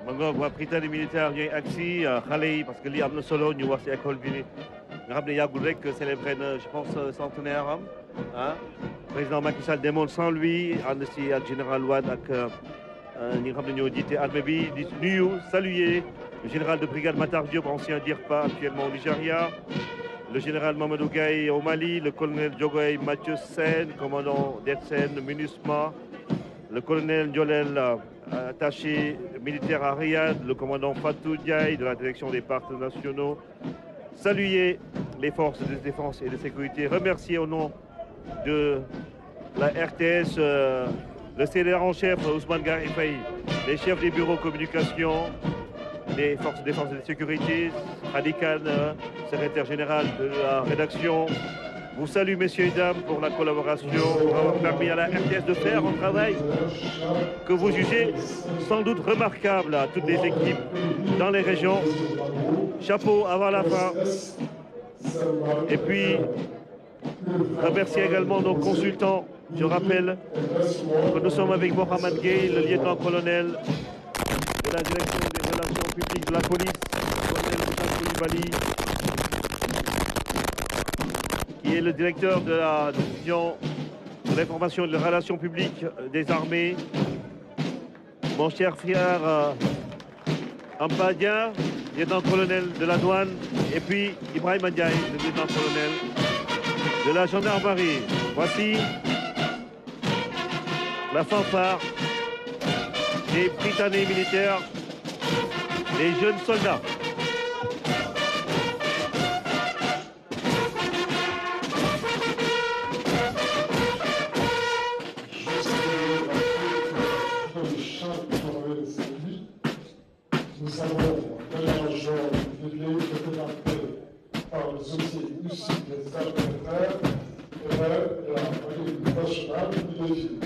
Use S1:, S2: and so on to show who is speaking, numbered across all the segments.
S1: Mango waa Prytanée militaire ñooy agsi xale yi parce que lii am na solo ñu wax ci école bi nga xam ne yàggul rek célébré na je pense centenaire am ah président Macky Sall demoon sans lui ànd si ak général Wade ak ñi nga xam ne ñoo jiite armée bi di nuyu saluer le général de brigade Matar Diop ancien DIRPA actuellement au Nigeria, le général Mamadou Gaye au Mali, le colonel Diogoye Mathieu Sène commandant d'Etsène MINUSMA, le colonel Ndiolel attaché militaire à Riyad, le commandant Fatou Diaye de la direction des parcs nationaux, saluer les forces de défense et de sécurité, remercier au nom de la RTS le CDR en chef Ousmane Gari Faye, les chefs des bureaux communication, les forces de défense et de sécurité, Hadi Khan, secrétaire général de la rédaction. Vous salue, messieurs et dames, pour la collaboration, pour avoir permis à la RTS de faire un travail que vous jugez sans doute remarquable à toutes les équipes dans les régions. Chapeau avant la fin. Et puis, remercier également nos consultants. Je rappelle que nous sommes avec Mohamed Gueye, le lieutenant-colonel de la direction des relations publiques de la police, colonel Moussa Koulibaly, qui est le directeur de la division de l'information et de la relations publiques des armées, mon cher frère Ampadia, lieutenant-colonel de la douane, et puis Ibrahim Ndiaye, le lieutenant-colonel de la gendarmerie. Voici la fanfare des Prytanée militaires, les jeunes soldats.
S2: Nous avons l'élément-major dédié présenté par le société UCI des armes et la marine nationale du défi.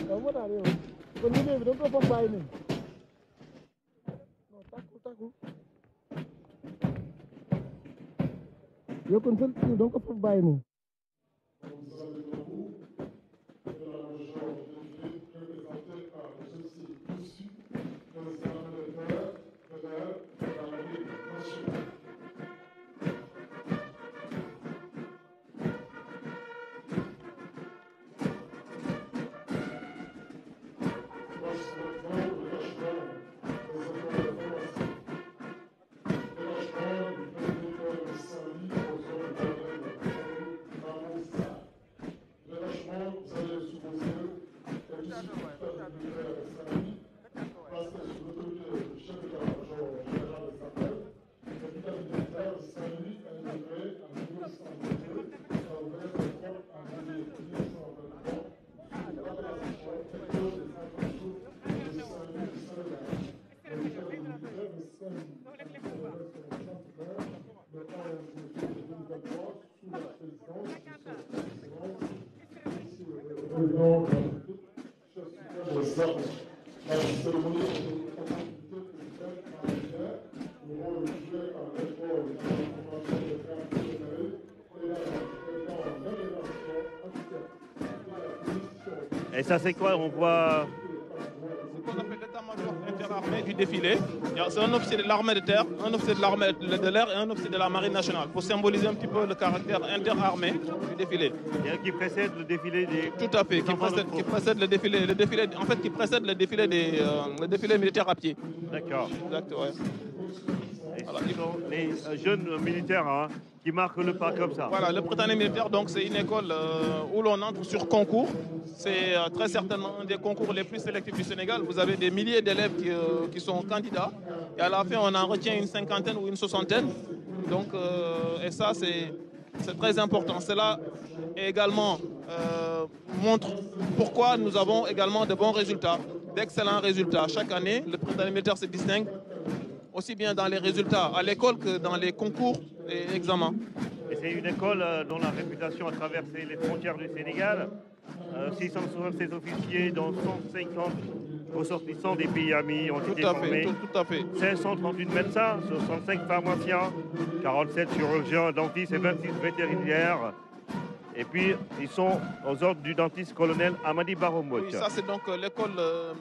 S1: Et ça c'est quoi? On voit...
S3: Ce qu'on appelle l'état-major interarmé du défilé. C'est un officier de l'armée de terre, un officier de l'armée de l'air et un officier de la marine nationale pour symboliser un petit peu le caractère interarmé du défilé.
S1: Et qui précède le défilé des...
S3: Tout à fait, qui précède le défilé, en fait qui précède le défilé des le défilé militaire à pied.
S1: D'accord.
S3: Exact, ouais.
S1: Voilà. Les jeunes militaires hein, qui marquent le pas comme ça.
S3: Voilà, le Prytanée militaire, donc c'est une école où l'on entre sur concours. C'est très certainement un des concours les plus sélectifs du Sénégal. Vous avez des milliers d'élèves qui sont candidats. Et à la fin, on en retient une cinquantaine ou une soixantaine. Donc, et ça, c'est très important. Cela également montre pourquoi nous avons également de bons résultats, d'excellents résultats. Chaque année, le Prytanée militaire se distingue aussi bien dans les résultats à l'école que dans les concours et examens.
S1: Et c'est une école dont la réputation a traversé les frontières du Sénégal. 676 officiers, dont 150 ressortissants des pays amis ont été formés.
S3: Tout à fait.
S1: 538 médecins, 65 pharmaciens, 47 chirurgiens, dentistes et 26 vétérinaires. Et puis, ils sont aux ordres du dentiste colonel Amadi Baromouch.
S3: Oui, ça c'est donc l'école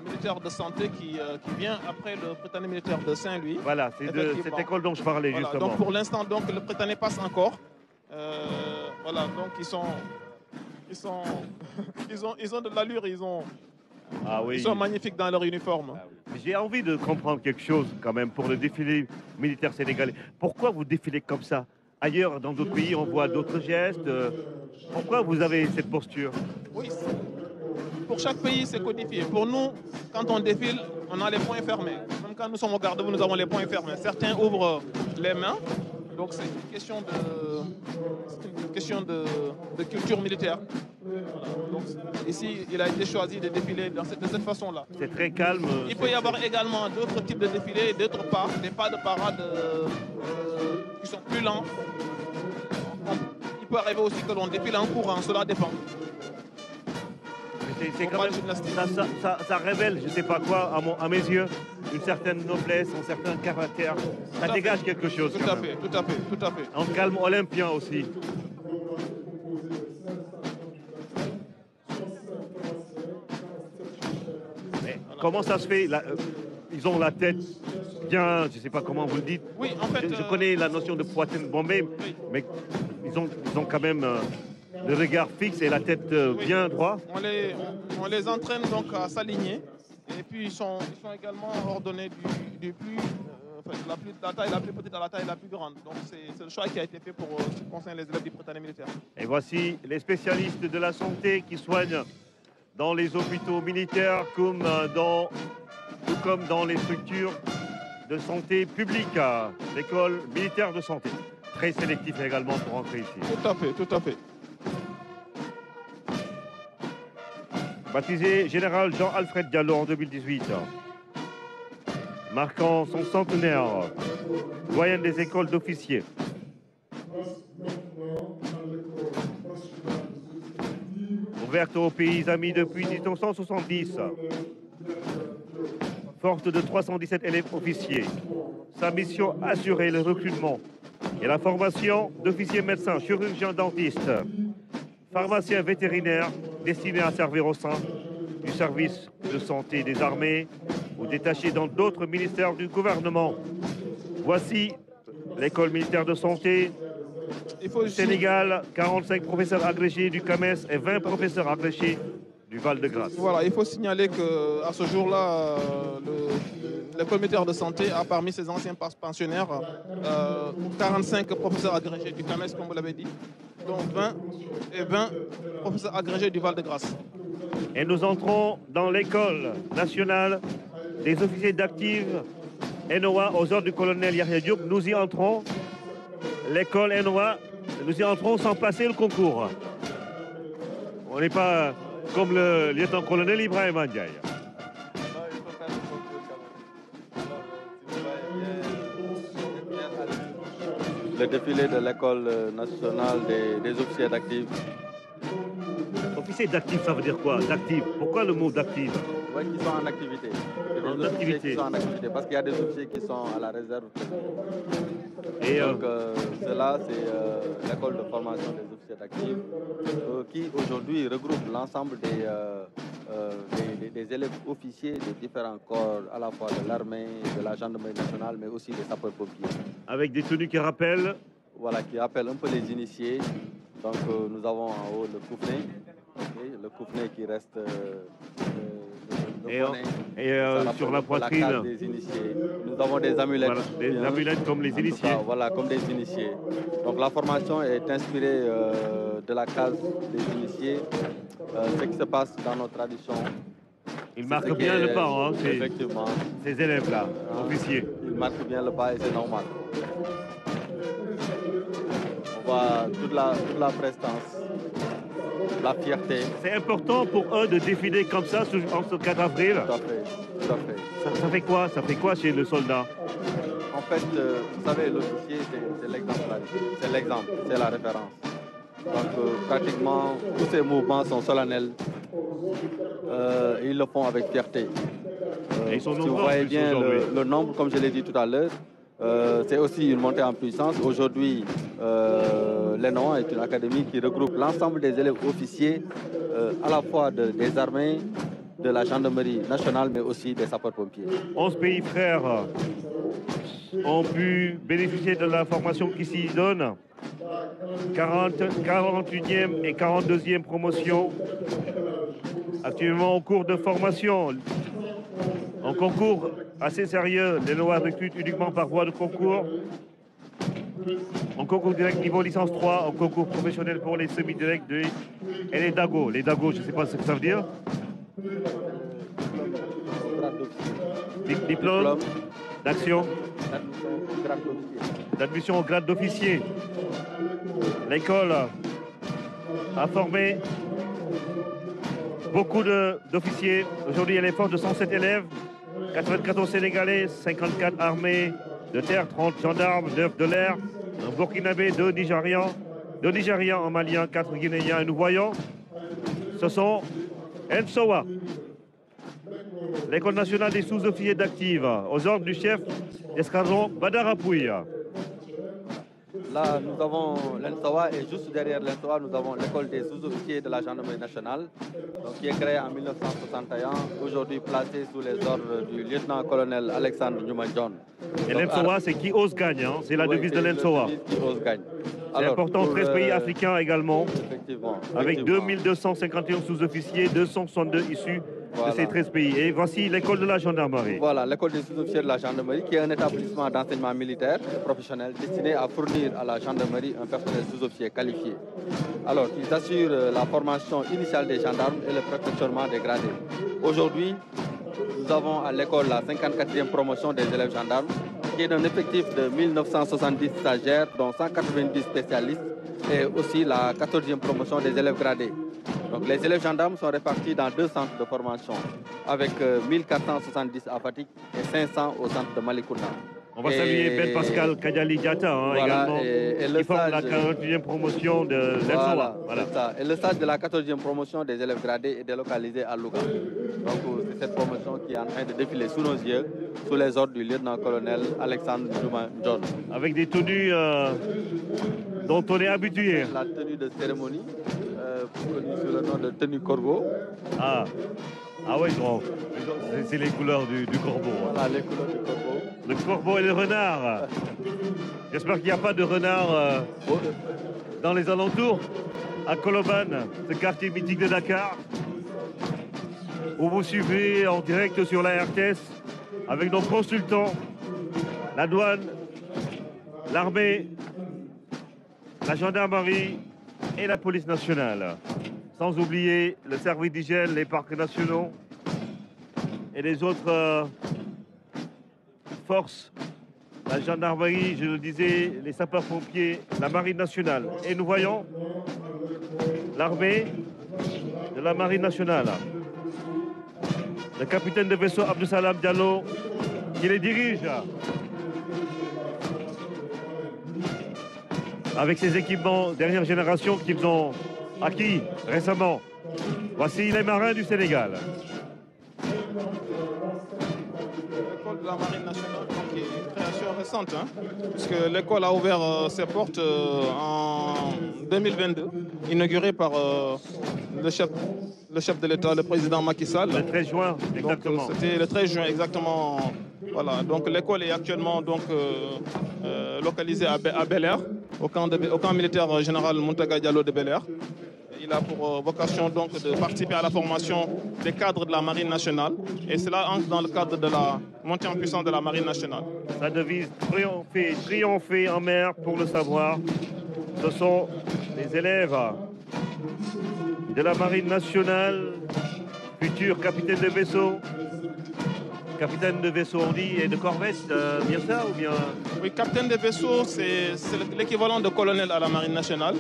S3: militaire de santé qui vient après le Prytanée militaire de Saint-Louis.
S1: Voilà, c'est de cette école dont je parlais
S3: Voilà,
S1: justement.
S3: donc pour l'instant, donc le Prytanée passe encore. Voilà, donc ils ont de l'allure,
S1: Ah oui.
S3: ils sont magnifiques dans leur uniforme.
S1: Ah oui. J'ai envie de comprendre quelque chose quand même pour le défilé militaire sénégalais. Pourquoi vous défilez comme ça? Ailleurs, dans d'autres pays, on voit d'autres gestes. Pourquoi vous avez cette posture?
S3: Oui, pour chaque pays, c'est codifié. Pour nous, quand on défile, on a les poings fermés. Même quand nous sommes au garde-vous, nous avons les poings fermés. Certains ouvrent les mains. Donc c'est une question de culture militaire. Donc, ici, il a été choisi de défiler de cette façon-là.
S1: C'est très calme.
S3: Il peut y avoir également d'autres types de défilés, d'autres pas, des pas de parade qui sont plus lents. Il peut arriver aussi que l'on défile en courant, cela dépend.
S1: C'est quand même, ça révèle, je ne sais pas quoi, à mes yeux, une certaine noblesse, un certain caractère. Ça dégage quelque chose.
S3: Tout à fait, tout à fait, tout à fait.
S1: Un calme olympien aussi. Mais comment ça se fait ils ont la tête bien, je ne sais pas comment vous le dites.
S3: Oui, en fait,
S1: je connais la notion de poitrine bombée, oui. Mais ils ont quand même le regard fixe et la tête bien droite.
S3: On les entraîne donc à s'aligner. Et puis ils sont également ordonnés de la taille la plus petite à la taille la plus grande. Donc c'est le choix qui a été fait pour ce qui concerne les élèves du Prytanée militaire.
S1: Et voici les spécialistes de la santé qui soignent dans les hôpitaux militaires comme dans les structures de santé publique, l'école militaire de santé. Très sélectif également pour entrer ici.
S3: Tout à fait, tout à fait.
S1: Baptisé général Jean-Alfred Diallo en 2018, marquant son centenaire, doyen des écoles d'officiers. Ouverte aux pays amis depuis 1970, forte de 317 élèves officiers. Sa mission, assurer le recrutement et la formation d'officiers médecins, chirurgiens dentistes, pharmaciens vétérinaires destinés à servir au sein du service de santé des armées ou détachés dans d'autres ministères du gouvernement. Voici l'école militaire de santé. Sénégal, 45 professeurs agrégés du CAMES et 20 professeurs agrégés du Val-de-Grâce.
S3: Voilà, il faut signaler qu'à ce jour-là, l'école militaire de santé a parmi ses anciens pensionnaires 45 professeurs agrégés du CAMES, comme vous l'avez dit, dont 20 professeurs agrégés du Val-de-Grâce.
S1: Et nous entrons dans l'école nationale des officiers d'actifs NOA aux ordres du colonel Yahya Diop. Nous y entrons, l'école NOA, nous y entrons sans passer le concours. On n'est pas comme le lieutenant-colonel Ibrahim Ndiaye.
S4: Le défilé de l'école nationale des officiers d'actifs.
S1: Officier d'actifs, ça veut dire quoi? D'actifs. Pourquoi le mot d'actifs?
S4: Oui, qui sont en activité.
S1: En activité.
S4: Qui sont en activité, parce qu'il y a des officiers qui sont à la réserve.
S1: Et
S4: donc, cela, c'est l'école de formation des officiers d'actifs qui, aujourd'hui, regroupe l'ensemble des élèves officiers de différents corps, à la fois de l'armée, de la gendarmerie nationale, mais aussi des sapeurs-pompiers.
S1: Avec des tenues qui rappellent?
S4: Voilà, qui rappellent un peu les initiés. Donc, nous avons en haut le coufnet. Okay, le coufnet qui reste
S1: sur la poitrine,
S4: la des initiés. Nous avons des amulettes.
S1: Voilà, des amulettes comme les initiés.
S4: Cas, voilà, comme des initiés. Donc la formation est inspirée de la case des initiés, ce qui se passe dans nos traditions.
S1: Ils marquent bien le pas, hein,
S4: effectivement.
S1: Ces élèves-là, officiers.
S4: Ils marquent bien le pas et c'est normal. On voit toute la prestance. La fierté.
S1: C'est important pour eux de défiler comme ça en ce 4 avril.
S4: Tout à fait, tout à fait.
S1: Ça fait quoi? Ça fait quoi chez le soldat?
S4: En fait, vous savez, l'officier, c'est l'exemplarité. C'est l'exemple, c'est la référence. Donc, pratiquement, tous ces mouvements sont solennels. Ils le font avec fierté.
S1: Et ils sont
S4: si vous voyez bien le nombre, comme je l'ai dit tout à l'heure, C'est aussi une montée en puissance. Aujourd'hui, l'ENOA est une académie qui regroupe l'ensemble des élèves officiers, à la fois des armées, de la gendarmerie nationale, mais aussi des sapeurs-pompiers.
S1: 11 pays frères ont pu bénéficier de la formation qui s'y donne. 41e et 42e promotion. Actuellement en cours de formation. Un concours assez sérieux. L'ENOA recrute uniquement par voie de concours. En concours direct niveau licence 3, en concours professionnel pour les semi-directs et les DAGO. Les DAGO, je ne sais pas ce que ça veut dire. Diplôme d'action, d'admission au grade d'officier. L'école a formé beaucoup d'officiers. Aujourd'hui, elle est forte de 107 élèves, 94 Sénégalais, 54 armées de terre, 30 gendarmes, 9 de l'air, un Burkinabé, 2 Nigérians, un Malien, 4 Guinéens. Et nous voyons, ce sont Nsowa, l'école nationale des sous-officiers d'active, aux ordres du chef d'escadron Badara Pouya.
S4: Là, nous avons l'ENSOA et juste derrière l'ENSOA, nous avons l'école des sous-officiers de la gendarmerie nationale, donc, qui est créée en 1961, aujourd'hui placée sous les ordres du lieutenant-colonel Alexandre Newman John.
S1: Et l'ENSOA, c'est qui ose gagne, hein? C'est la devise de l'ENSOA.
S4: Qui ose gagne.
S1: C'est important, 13 pays africains également, avec 2251 sous-officiers, 262 issus de ces 13 pays. Et voici l'école de la gendarmerie.
S4: Voilà, l'école des sous-officiers de la gendarmerie, qui est un établissement d'enseignement militaire et professionnel destiné à fournir à la gendarmerie un personnel sous-officier qualifié. Alors, ils assurent la formation initiale des gendarmes et le perfectionnement des gradés. Aujourd'hui, nous avons à l'école la 54e promotion des élèves gendarmes, qui est d'un effectif de 1970 stagiaires, dont 190 spécialistes, et aussi la 14e promotion des élèves gradés. Donc les élèves gendarmes sont répartis dans 2 centres de formation, avec 1470 à Fatick et 500 au centre de Malikounda.
S1: On va saluer Ben Pascal Kadiali Diata également, qui forme la 41e promotion de l'ENSOA.
S4: Voilà. Et le stage de la 14e promotion des élèves gradés est délocalisé à Louga. Donc c'est cette promotion qui est en train de défiler sous nos yeux, sous les ordres du lieutenant-colonel Alexandre Newman John.
S1: Avec des tenues dont on est habitué.
S4: La tenue de cérémonie, connue sous le nom de tenue corbeau.
S1: Ah oui, grand. C'est les couleurs du corbeau.
S4: Voilà, les couleurs du corbeau.
S1: Le corbeau et le renard. J'espère qu'il n'y a pas de renard dans les alentours. À Colobane, ce quartier mythique de Dakar, où vous suivez en direct sur la RTS avec nos consultants, la douane, l'armée, la gendarmerie et la police nationale. Sans oublier le service d'hygiène, les parcs nationaux et les autres forces, la gendarmerie, je le disais, les sapeurs-pompiers, la marine nationale. Et nous voyons l'armée de la marine nationale. Le capitaine de vaisseau Abdou Salam Diallo qui les dirige avec ses équipements dernière génération qu'ils ont acquis récemment. Voici les marins du Sénégal.
S3: L'école de la Marine nationale, qui est une création récente, puisque l'école a ouvert ses portes en 2022, inaugurée par le chef de l'État, le président Macky Sall.
S1: Le 13 juin, exactement.
S3: C'était le 13 juin, exactement. Voilà, donc l'école est actuellement localisée à Bel-Air, au camp militaire général Mountaga Diallo de Bel-Air. Il a pour vocation donc de participer à la formation des cadres de la Marine nationale. Et cela entre dans le cadre de la montée en puissance de la Marine nationale.
S1: Sa devise, triompher en mer pour le savoir. Ce sont les élèves de la Marine nationale, futurs capitaines de vaisseau. Capitaine de vaisseau, on dit, et de corvette, bien ça ou bien?
S3: Oui, capitaine de vaisseau, c'est l'équivalent de colonel à la Marine nationale.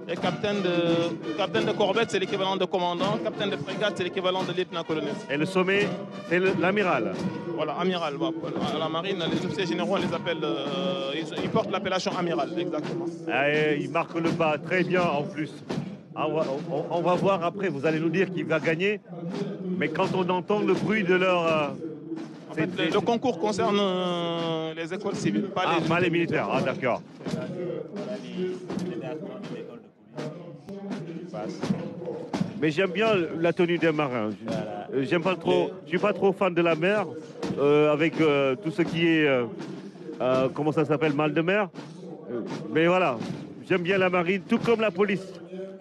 S3: Et capitaine de corvette, c'est l'équivalent de commandant. Capitaine de frégate, c'est l'équivalent de lieutenant-colonel.
S1: Et le sommet, c'est l'amiral.
S3: Voilà, amiral. À la marine, les officiers généraux, les appellent, ils portent l'appellation amiral, exactement.
S1: Et il marque le pas très bien en plus. On va voir après, vous allez nous dire qui va gagner. Mais quand on entend le bruit de leur
S3: Le concours concerne les écoles civiles, pas
S1: les militaires. Ah, d'accord. Mais j'aime bien la tenue des marins. J'aime pas trop. Je suis pas trop fan de la mer, avec tout ce qui est comment ça s'appelle, mal de mer. Mais voilà, j'aime bien la marine, tout comme la police.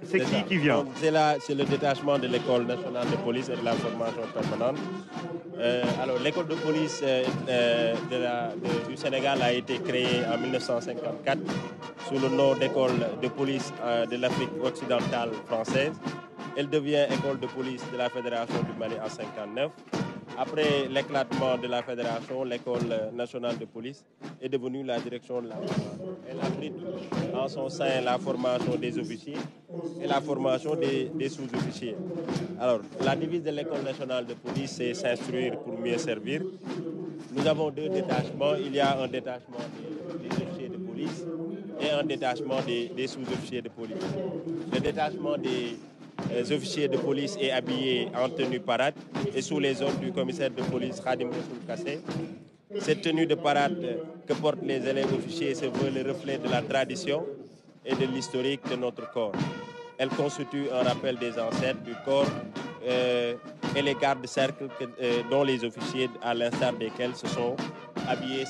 S1: C'est qui vient?
S5: C'est le détachement de l'École nationale de police et de la formation permanente. Alors, l'école de police du Sénégal a été créée en 1954 sous le nom d'école de police de l'Afrique occidentale française. Elle devient école de police de la Fédération du Mali en 1959. Après l'éclatement de la fédération, l'école nationale de police est devenue la direction de la formation. Elle abrite en son sein la formation des officiers et la formation des sous-officiers. Alors, la devise de l'école nationale de police, c'est s'instruire pour mieux servir. Nous avons deux détachements. Il y a un détachement des officiers de police et un détachement des sous-officiers de police. Le détachement des officiers de police est habillé en tenue parade et sous les ordres du commissaire de police Khadim Rassoul Kassé. Cette tenue de parade que portent les élèves officiers se veut le reflet de la tradition et de l'historique de notre corps. Elle constitue un rappel des ancêtres du corps et les gardes-cercles dont les officiers, à l'instar desquels se sont habillés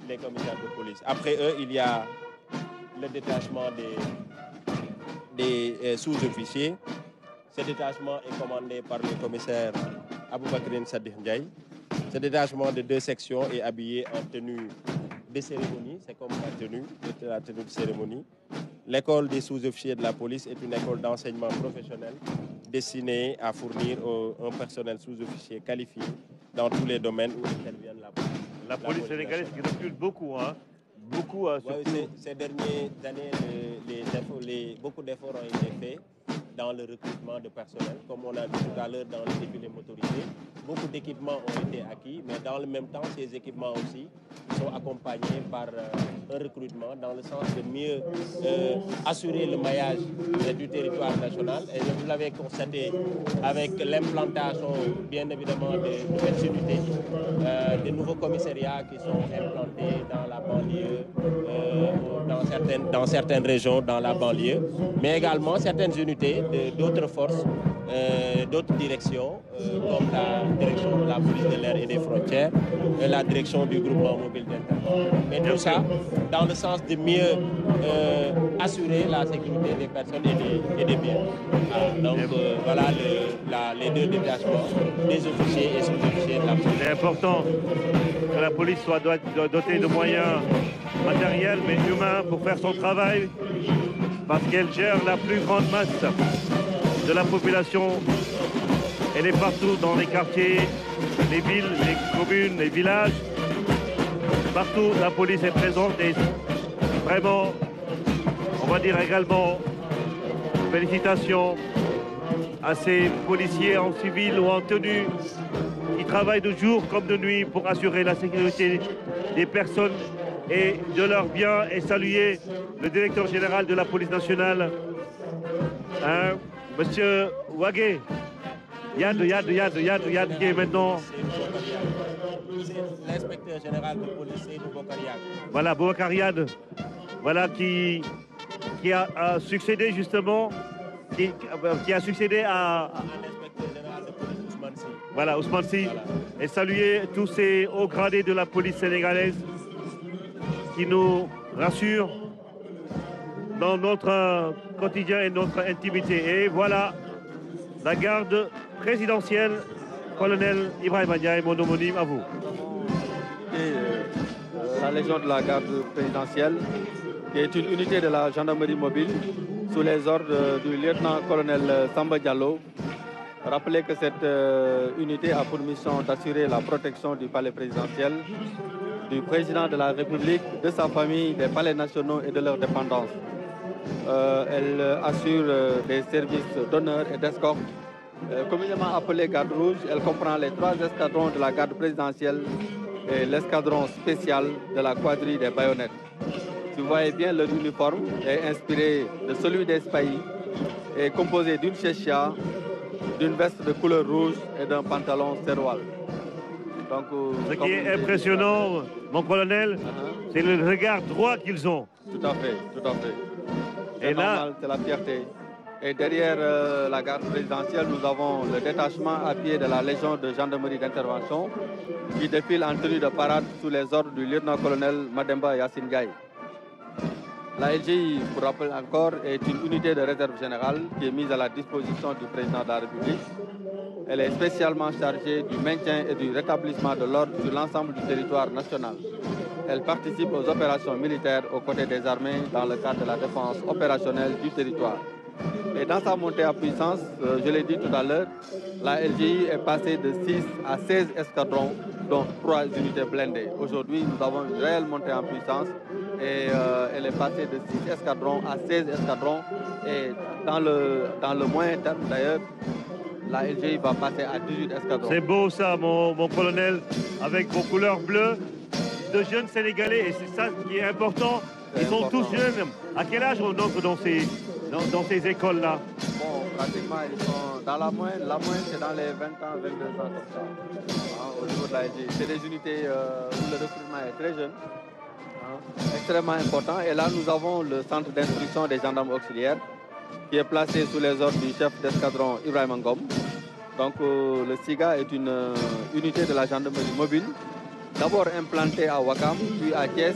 S5: les commissaires de police. Après eux, il y a le détachement des sous-officiers. Ce détachement est commandé par le commissaire Aboubakrine Sadikh Ndiaye. Ce détachement de 2 sections est habillé en tenue de cérémonie. C'est comme la tenue de cérémonie. L'école des sous-officiers de la police est une école d'enseignement professionnel destinée à fournir un personnel sous-officier qualifié dans tous les domaines où intervient la police.
S1: La police sénégalaise qui recule beaucoup, hein. Beaucoup,
S5: ces dernières années, beaucoup d'efforts ont été faits dans le recrutement de personnel. Comme on a vu tout à l'heure dans les défilés motorisés, beaucoup d'équipements ont été acquis, mais dans le même temps, ces équipements aussi sont accompagnés par un recrutement dans le sens de mieux assurer le maillage du territoire national. Et vous l'avez constaté avec l'implantation, bien évidemment, de nouvelles unités, de nouveaux commissariats qui sont implantés dans la banlieue, dans certaines régions, dans la banlieue, mais également certaines unités d'autres forces, d'autres directions, comme la direction de la police de l'air et des frontières, et la direction du groupement mobile d'intervention. Mais tout ça dans le sens de mieux assurer la sécurité des personnes et des biens. Donc voilà les deux détachements, des officiers et sous-officiers de la police.
S1: C'est important que la police soit dotée de moyens matériels mais humains pour faire son travail, parce qu'elle gère la plus grande masse de la population. Elle est partout dans les quartiers, les villes, les communes, les villages. Partout, la police est présente et vraiment, on va dire également, félicitations à ces policiers en civil ou en tenue qui travaillent de jour comme de nuit pour assurer la sécurité des personnes et de leurs biens, et saluer le directeur général de la police nationale, hein, Monsieur Wagué. Yad qui est maintenant.
S5: C'est l'inspecteur général de police, Boubacar Yad.
S1: Voilà, Boubacar Yad, voilà, qui a succédé justement, qui a succédé à
S5: l'inspecteur général de police, Ousmane Sy.
S1: Voilà, Ousmane Sy. Voilà. Et saluer tous ces hauts gradés de la police sénégalaise qui nous rassurent dans notre quotidien et notre intimité. Et voilà la garde présidentielle, colonel Ibrahima Ndiaye, mon homonyme, à vous.
S4: La Légion de la garde présidentielle, qui est une unité de la gendarmerie mobile sous les ordres du lieutenant-colonel Samba Diallo. Rappelez que cette unité a pour mission d'assurer la protection du palais présidentiel, du président de la République, de sa famille, des palais nationaux et de leurs dépendances. Elle assure des services d'honneur et d'escorte. Communément appelée garde rouge, elle comprend les 3 escadrons de la garde présidentielle et l'escadron spécial de la quadrille des baïonnettes. Si vous voyez bien, leur uniforme est inspiré de celui des Spahis et composé d'une chéchia, d'une veste de couleur rouge et d'un pantalon serwal. Donc,
S1: ce qui est impressionnant, mon colonel, c'est le regard droit qu'ils ont.
S4: Tout à fait, tout à fait.
S1: Et là,
S4: c'est la fierté. Et derrière la garde présidentielle, nous avons le détachement à pied de la Légion de gendarmerie d'intervention qui défile en tenue de parade sous les ordres du lieutenant-colonel Mademba Yassine Gaye. La LGI, pour rappeler encore, est une unité de réserve générale qui est mise à la disposition du président de la République. Elle est spécialement chargée du maintien et du rétablissement de l'ordre sur l'ensemble du territoire national. Elle participe aux opérations militaires aux côtés des armées dans le cadre de la défense opérationnelle du territoire. Et dans sa montée en puissance, je l'ai dit tout à l'heure, la LGI est passée de 6 à 16 escadrons, dont 3 unités blindées. Aujourd'hui, nous avons une réelle montée en puissance et elle est passée de 6 escadrons à 16 escadrons. Et dans le moyen terme d'ailleurs, la LGI va passer à 18 escadrons.
S1: C'est beau ça, mon colonel, avec vos couleurs bleues, de jeunes Sénégalais, et c'est ça qui est important. Ils sont tous jeunes. À quel âge on entre dans ces écoles-là?
S4: Bon, pratiquement, ils sont dans la moyenne c'est dans les 20 ans, 22 ans comme ça, au niveau de la LGI. C'est des unités où le recrutement est très jeune, extrêmement important. Et là, nous avons le centre d'instruction des gendarmes auxiliaires qui est placé sous les ordres du chef d'escadron Ibrahim Ngom. Donc, le SIGA est une unité de la gendarmerie mobile, d'abord implantée à Ouakam, puis à Thiès,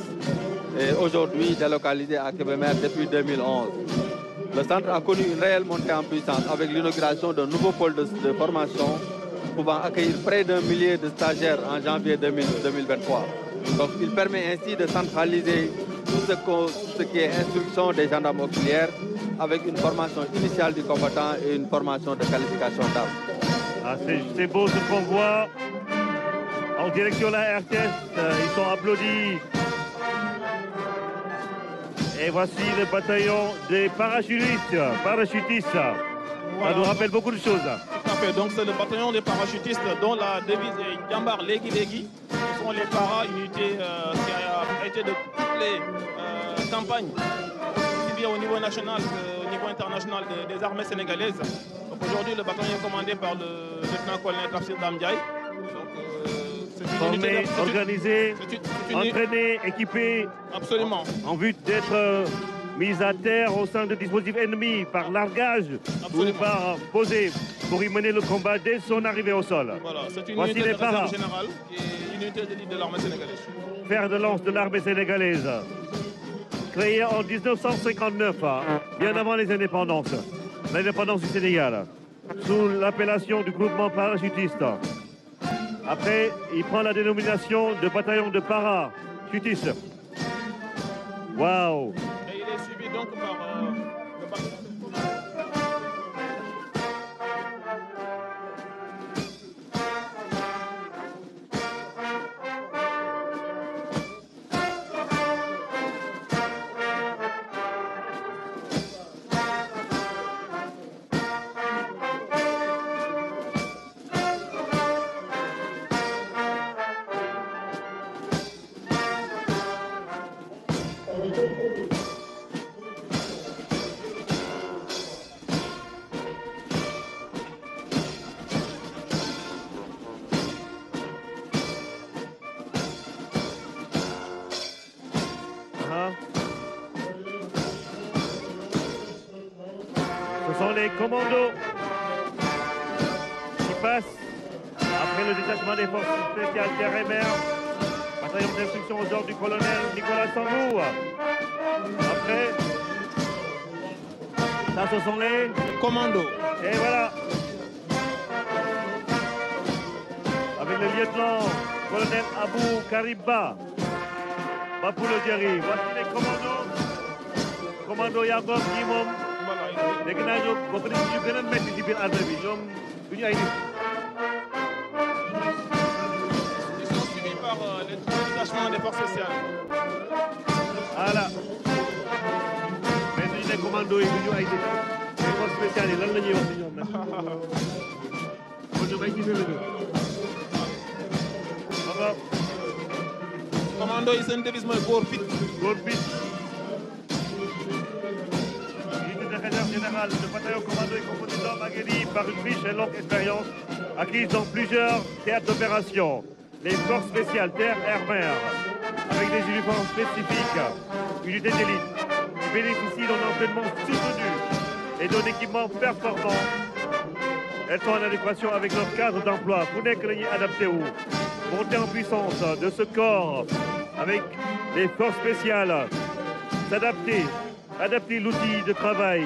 S4: et aujourd'hui délocalisée à Kébémer depuis 2011. Le centre a connu une réelle montée en puissance avec l'inauguration d'un nouveau pôle de formation pouvant accueillir près d'1 millier de stagiaires en janvier 2023. Donc il permet ainsi de centraliser tout ce qui est instruction des gendarmes auxiliaires avec une formation initiale du combattant et une formation de qualification d'armes.
S1: C'est beau ce qu'on voit en direction de la RTS, ils sont applaudis. Et voici le bataillon des parachutistes. Ça nous rappelle beaucoup de choses.
S3: Tout à fait. Donc c'est le bataillon des parachutistes dont la devise est Jambar Legui Legui. Ce sont les para-unités qui a été de toutes les campagnes, aussi bien au niveau national qu'au niveau international des armées sénégalaises. Donc aujourd'hui, le bataillon est commandé par le lieutenant-colonel Tafsir Damdiaye.
S1: Formé, organisé, entraîné, équipé.
S3: Absolument.
S1: En vue d'être mise à terre au sein de dispositifs ennemis par largage ou par poser pour y mener le combat dès son arrivée au sol.
S3: Voilà, c'est une unité de réserve générale qui est une unité d'élite de l'armée sénégalaise.
S1: Fer de lance de l'armée sénégalaise. Créée en 1959, bien avant les indépendances. L'indépendance du Sénégal, sous l'appellation du groupement parachutiste. Après, il prend la dénomination de bataillon de parachutistes. Waouh!
S3: Et il est suivi donc par le bataillon.
S1: Ce sont les commandos qui passent après le détachement des forces spéciales terre et mer, bataillon d'instruction aux ordres du colonel Nicolas Sambou. Après, ça ce sont les
S3: commandos.
S1: Et voilà, avec le lieutenant-colonel Abou Kariba Bapoulo Diary. Voici les commandos. Commando Yangom qui moom dégg naa ñoom bokk nañu ñu gën a métti ci biir armée bi ñoom du ñu ay nit.
S3: Ils sont suivis par les détachements des forces spéciales.
S1: Voilà. Mais suñu ne commando yi du ñu ay nit. les forces spéciales yi lan la ñuy wax ci ñoom nag. kon ñoom ay jiite la ñu.
S3: commando yi seen devise mooy góor fit.
S1: góor fit. Général de bataillon commando est composé d'hommes aguerris par une riche et longue expérience acquise dans plusieurs théâtres d'opération. les forces spéciales terre, air, mer, avec des uniformes spécifiques, unités d'élite, qui bénéficient d'un entraînement soutenu et d'un équipement performant. Elles sont en adéquation avec leur cadre d'emploi. Vous n'êtes que adapté où monter en puissance de ce corps avec les forces spéciales, s'adapter, adapter l'outil de travail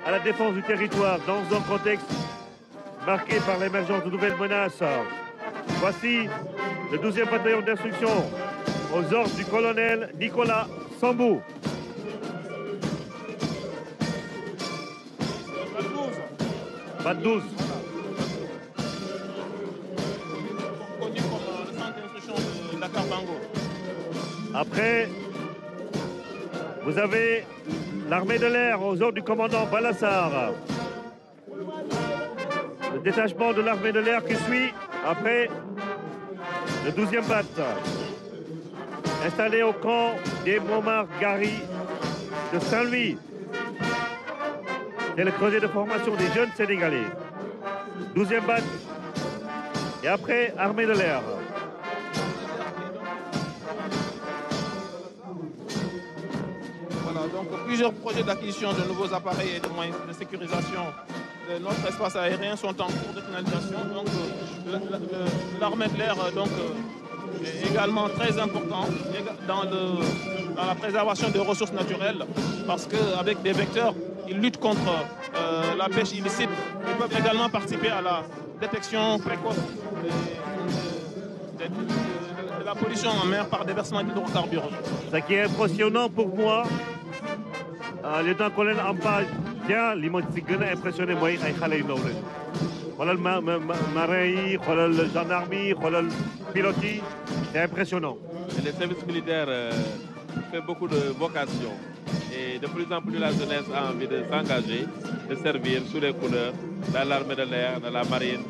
S1: à la défense du territoire dans un contexte marqué par l'émergence de nouvelles menaces. Voici le 12e bataillon d'instruction aux ordres du colonel Nicolas Sambou. BAT 12.
S3: Connu comme le centre d'instruction de Dakar Bango.
S1: Après, vous avez l'armée de l'air aux ordres du commandant Balassar. Le détachement de l'armée de l'air qui suit après le 12e BAT. Installé au camp des Montmartre-Gary de Saint-Louis. C'est le creuset de formation des jeunes Sénégalais. 12e BAT. Et après, armée de l'air.
S3: Voilà, donc plusieurs projets d'acquisition de nouveaux appareils et de moyens de sécurisation de notre espace aérien sont en cours de finalisation. Donc l'armée de l'air est également très important dans la préservation des ressources naturelles parce qu'avec des vecteurs, ils luttent contre la pêche illicite. Ils peuvent également participer à la détection précoce de la pollution en mer par déversement d'hydrocarbures.
S1: Ce qui est impressionnant pour moi, le lieutenant-colonel Ampa Dia li ma si gën a impressionné mooy ay xale yu ndaw lañu xoolal marin yi xoolal gendarme yi xoolal pilote yi c'est impressionnant.
S6: Le service militaire fait beaucoup de vocation et de plus en plus la jeunesse a envie de s'engager, de servir sous les couleurs dans l'armée de l'air, dans la marine,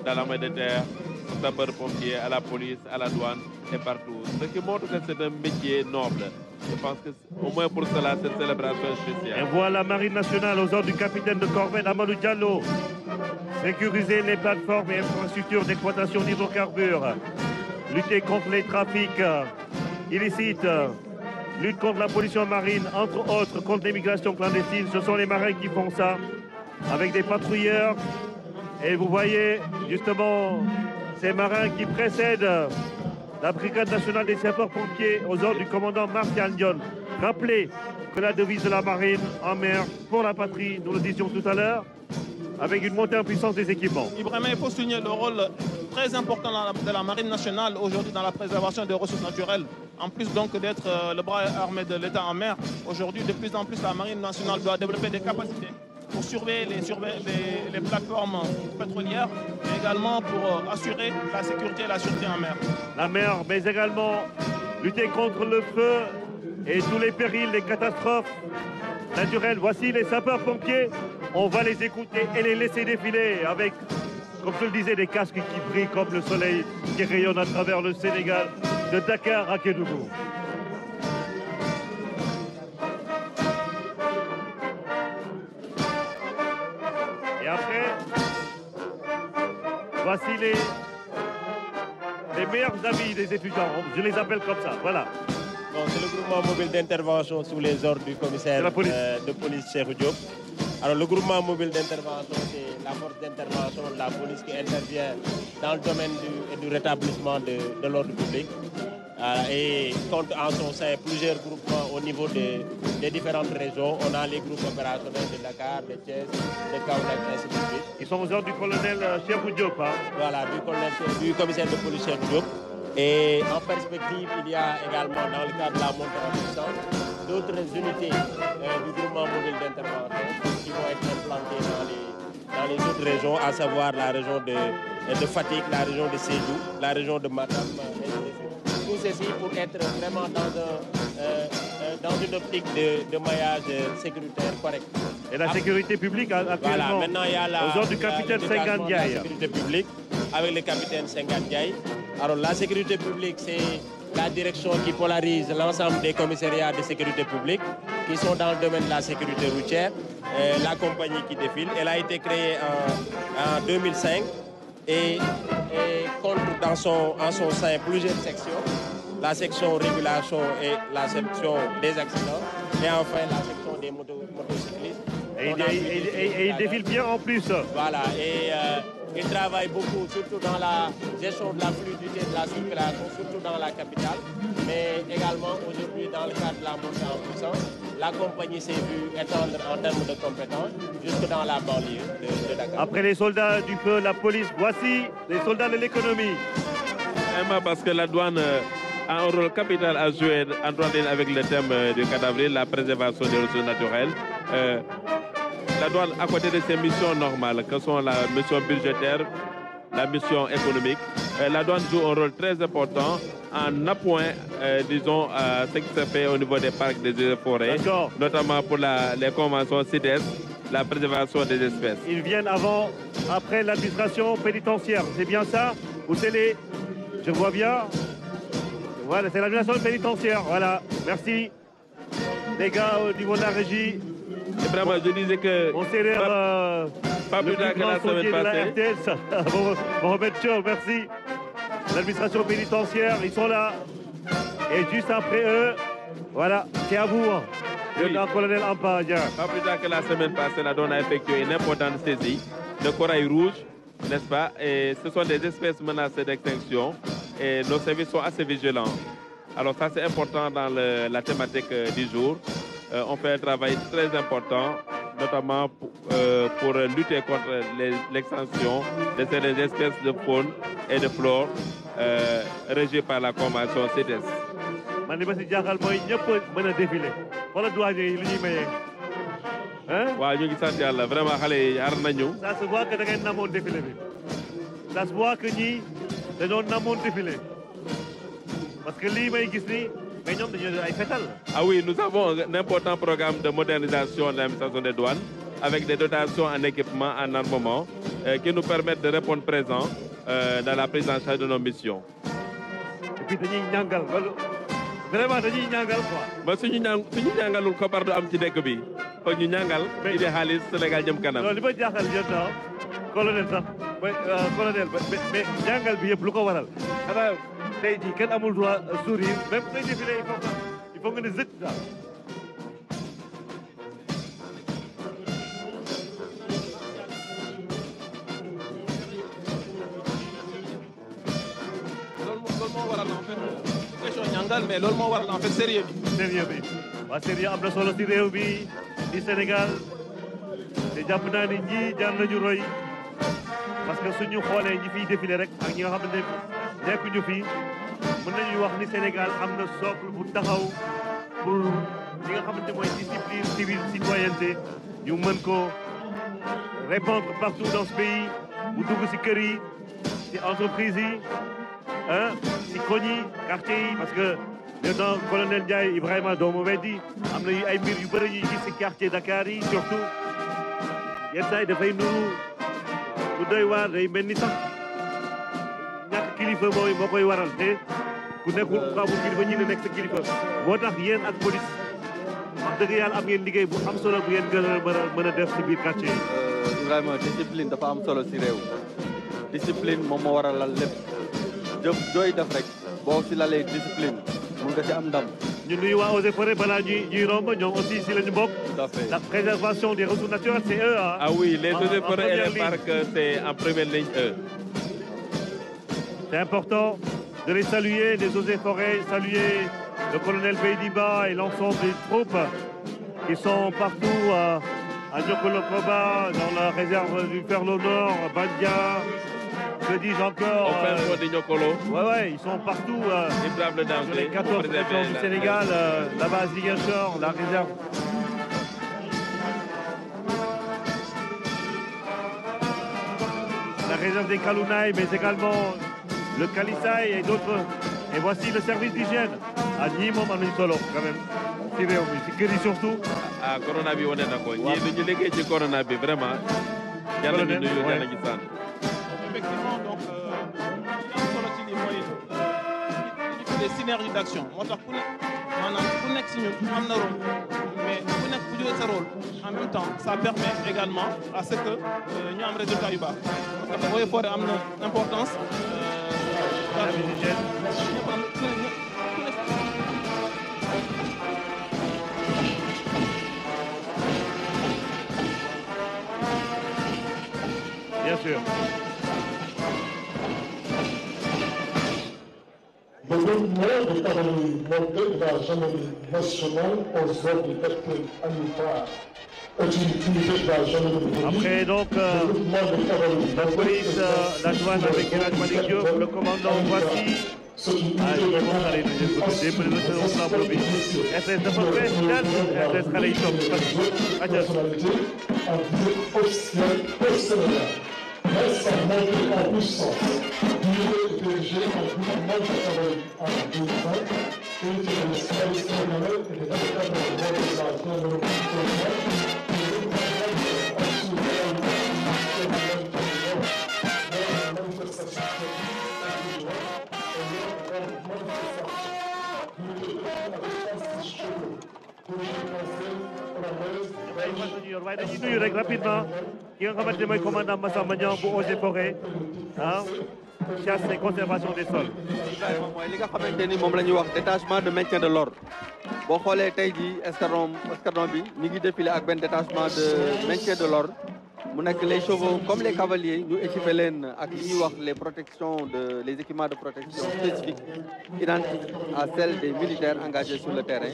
S6: dans l'armée de terre, aux sapeurs-pompiers, à la police, à la douane et partout. Ce qui montre que c'est un métier noble. Je pense qu'au moins pour cela, cette célébration est spéciale.
S1: Et voilà la Marine nationale aux ordres du capitaine de corvette Amadou Diallo. Sécuriser les plateformes et infrastructures d'exploitation d'hydrocarbures. Lutter contre les trafics illicites. Lutte contre la pollution marine, entre autres, contre l'immigration clandestine. Ce sont les marins qui font ça avec des patrouilleurs. Et vous voyez justement ces marins qui précèdent la brigade nationale des sapeurs-pompiers aux ordres du commandant Martial Dion. Rappelez que la devise de la marine en mer pour la patrie, nous le disions tout à l'heure, avec une montée en puissance des équipements.
S3: Ibrahima, il faut souligner le rôle très important de la marine nationale aujourd'hui dans la préservation des ressources naturelles. En plus donc d'être le bras armé de l'État en mer, aujourd'hui de plus en plus la marine nationale doit développer des capacités pour surveiller les plateformes pétrolières et également pour assurer la sécurité et la sûreté en mer.
S1: La mer, mais également lutter contre le feu et tous les périls, les catastrophes naturelles. Voici les sapeurs-pompiers. On va les écouter et les laisser défiler avec, comme je le disais, des casques qui brillent comme le soleil qui rayonne à travers le Sénégal, de Dakar à Kédougou. Et après, voici les meilleurs amis des étudiants. Je les appelle comme ça, voilà.
S5: C'est le groupement mobile d'intervention sous les ordres du commissaire de police Cheikh Diop. Alors le groupement mobile d'intervention, c'est la force d'intervention de la police qui intervient dans le domaine du rétablissement de l'ordre public. Et compte en son sein plusieurs groupements au niveau des différentes régions. On a les groupes opérationnels de Dakar, de Thiès, de Kaolack, ainsi de suite.
S1: Ils sont aux ordres du colonel Cheikh Diop. Hein?
S5: Voilà, du commissaire de police Cheikh Diop. Et en perspective, il y a également dans le cadre de la montée en puissance d'autres unités du groupement mobile d'intervention qui vont être implantées dans les autres régions, à savoir la région de Fatick, la région de Sédhiou, la région de Matam, tout ceci pour être vraiment dans une optique de maillage sécuritaire correct.
S1: Et la sécurité publique actuellement,
S5: voilà, maintenant il y a
S1: aux ordres du capitaine Senghane Ndiaye.
S5: La sécurité publique avec le capitaine Senghane Ndiaye. Alors la sécurité publique, c'est la direction qui polarise l'ensemble des commissariats de sécurité publique qui sont dans le domaine de la sécurité routière. La compagnie qui défile, elle a été créée en 2005 et compte en son sein plusieurs sections. La section régulation et la section des accidents, et enfin la section des motocyclistes.
S1: Et il défile bien en plus.
S5: Voilà, et il travaille beaucoup, surtout dans la gestion de la fluidité de la circulation, surtout dans la capitale, mais également aujourd'hui dans le cadre de la montée en puissance. La compagnie s'est vue étendre en termes de compétences jusque dans la banlieue de Dakar.
S1: Après les soldats du feu, la police, voici les soldats de l'économie.
S6: Parce que la douane a un rôle capital à jouer avec le thème du 4 avril, la préservation des ressources naturelles. La douane, à côté de ses missions normales, que sont la mission budgétaire, la mission économique, la douane joue un rôle très important en appoint, disons, ce qui se fait au niveau des parcs des forêts, notamment pour les conventions CITES, la préservation des espèces.
S1: Ils viennent après l'administration pénitentiaire, c'est bien ça? Ou c'est les... Je vois bien. Voilà, c'est l'administration pénitentiaire, voilà. Merci. Les gars, au niveau de la régie.
S6: Et vraiment, je disais que...
S1: On s'est
S6: pas plus tard que la semaine passée.
S1: Mohamed Chow, merci. L'administration pénitentiaire, ils sont là. Et juste après eux, voilà, c'est à vous. Lieutenant-colonel Ampa.
S6: Pas plus tard que la semaine passée, la douane a effectué une importante saisie de corail rouge, n'est-ce pas? Et ce sont des espèces menacées d'extinction. Et nos services sont assez vigilants. Alors ça, c'est important dans la thématique du jour. On fait un travail très important, notamment pour lutter contre l'extension de certaines espèces de faune et de flore régies par la convention CITES.
S1: Man li ma si jaaxal mooy ñëpp mën a défilé wala douanier yi li ñuy mayee.
S6: waaw ñu ngi sant yàlla vraiment xale yi aar nañu.
S1: Ça se voit que da ngeen namoon défilé bi. Ça se voit que ñii dañoo namoon défilé parce que lii may gis nii. Mais ñoom dañu ay fétal.
S6: Ah oui, nous avons un important programme de modernisation de l'administration des douanes avec des dotations en équipement, en armement qui nous permettent de répondre présent dans la prise en charge de nos missions.
S1: Et puis dañuy ñàngal vraiment dañuy ñàngal quoi.
S6: Ba suñu ñàngalul koppar du am ci dëkk bi foog ñu ñàngal indi xaalis Sénégal jëm kanam.
S1: Non li ma jaaxal yéen colonel sax colonel mais ñàngal bi yëpp lu ko waral xanaa tey jii kenn amul droit sourire même ngay défilé il faut nga ne zëkk daal.
S3: loolu moo waral en fait question ñàngal mais loolu moo waral en fait sérieux bi.
S1: Sérieux bi waaw sérieux am na solo si réew bi di Sénégal te jàpp naa ni ñii jaar nañu roy parce que suñu xoolee ñi fiy défilé rek ak ñi nga xamante ne nekkuñu fi. mën nañuy wax ni Sénégal am na socle bu taxaw pour li nga xamante mooy discipline civile citoyenneté ñu mën ko répandre partout dans ce pays bu dugg ci kër yi ci entreprise yi ci koñ yi quartier yi parce que lieutenant colonel Ndiaye Ibrahima doomu weddi am na ay mbir yu bëri ñuy gis ci quartier Dakar yi surtout yenn saa yi dafay nuru bu doy waar day mel ni sax ñàkk kilifa moo koy waral te ku nekkul xamul kilifa ñi ne nekk sa kilifa moo tax yéen ak police wax dëgg yàlla am ngeen liggéey bu am solo bu ngeen gën a mën a def ci biir quartier yi.
S4: Ibrahima discipline dafa am solo ci réew discipline moom moo waral lépp jëf jooy def rek boo ci lalee discipline mun nga ci am ndam.
S1: ñu nuyu waa Eaux et Forêts balaa ñuy romb ñoom aussi si la ñu bokk.
S4: Tout à fait.
S1: La préservation des ressources naturelles c'est eux
S6: Ah oui, les Eaux et Forêts et les parcs c'est en première ligne eux.
S1: C'est important de les saluer, les Eaux et Forêts, saluer le colonel Beydiba et l'ensemble des troupes qui sont partout à Niokolo-Koba, dans la réserve du Ferlo Nord, Bandia, que dis-je encore
S6: Au fin fond de Niokolo.
S1: Ouais, ils sont partout. Sur les 14 régions du Sénégal, là-bas à Ziguinchor, la réserve. La réserve des Kalounaï, mais également le Kalissaï et d'autres. Et voici le service d'hygiène. À Nimom Solo, quand même. C'est vrai, c'est surtout.
S6: Ah, Corona bi wane na ko. ñii du ñu liggéey ci Corona bi vraiment. Yàlla ñu nuyu yàlla ñu sant.
S3: Effectivement, donc, solo ci li mooy synergie d'action moo tax ku nekk si ñun am na rôle mais ku nekk bu jouer sa rôle en même temps ça permet également à ce que ñu am résultat yu baax parce que Eaux et Forêts am na importance.
S1: Bien sûr.
S2: Le mouvement de cavalerie montée de la gendarmerie nationale aux ordres du capitaine Anouar est une unité de la gendarmerie.
S1: Après donc la police, la douane avec El Hadj Malick Diop, le commandant voici. ñi moom xale yi dañu leen bëgg démb la seen tableau bi RTS dafa fees dell RTS xale yi toog
S2: Mais sa montée en puissance, l'unité est dirigée en mouvement de cavalerie en 2020, unité de l'escalade sénégalaise et des véritables moyens de la gendarmerie nationale,
S1: waaye dañuy nuyu rek rapidement ki nga xamante ne mooy commandant Massamba Niang bu Eaux et Forêts chasse et conservation des sols.
S4: mooy li nga xamante ni moom la ñuy wax détachement de maintien de l'ordre boo xoolee tey jii escadron bi ñu ngi défilé ak benn détachement de maintien de l'ordre mu nekk les chevaux comme les cavaliers ñu équipé leen ak li ñuy wax les équipements de protection spécifiques identiques à celles des militaires engagés sur le terrain.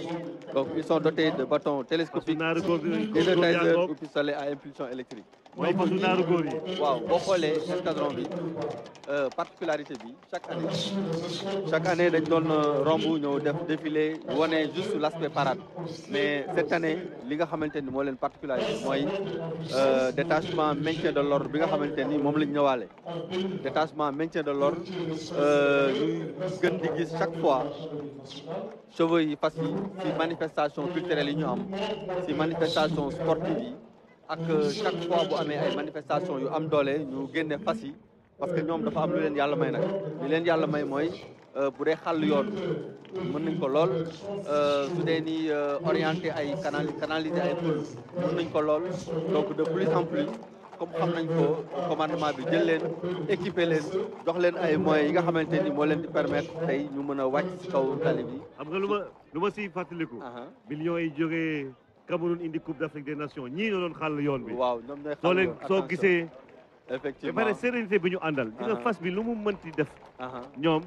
S4: Donc ils sont dotés de bâtons télescopiques et de tasers ou pistolets à impulsion électrique.
S1: mooy fasu naaru góor yi.
S4: waaw boo xoolee escadron bi particularité bi chaque année dañ doon romb ñëw def défilé wane juste l'aspect parade mais cette année li nga xamante ni moo leen particularité mooy détachement maintien de l'ordre bi nga xamante ni moom lañ ñëwaale détachement maintien de l'ordre ñuy gën di gis chaque fois chevaux yi fas yi ci manifestation culturelle yi ñu am ci manifestation sportive yi ak chaque fois bu amee ay manifestation yu am doole ñu génne fas yi parce que ñoom dafa am lu leen yàlla may nag li leen yàlla may mooy bu dee xàll yoon mën nañ ko lool su dee ni orienté ay canaliser ay tool mën nañ ko lool donc de plus en plus comme xam nañ ko commandement bi jël leen équipé leen jox leen ay moyens yi nga xamante ni moo leen di permettre tey ñu mën a wàcc ci kaw tali bi.
S1: xam nga lu ma siy fàttaliku. millions yi jógee Cameroun indi Coupe d'Afrique des Nations ñii ñoo doon xàll yoon bi.
S4: waaw ñoom ñooy xàll yoon
S1: soo gisee.
S4: effectivement
S1: ba pare sérénité bi ñu àndal. di nga fas bi lu mu mënti def. ñoom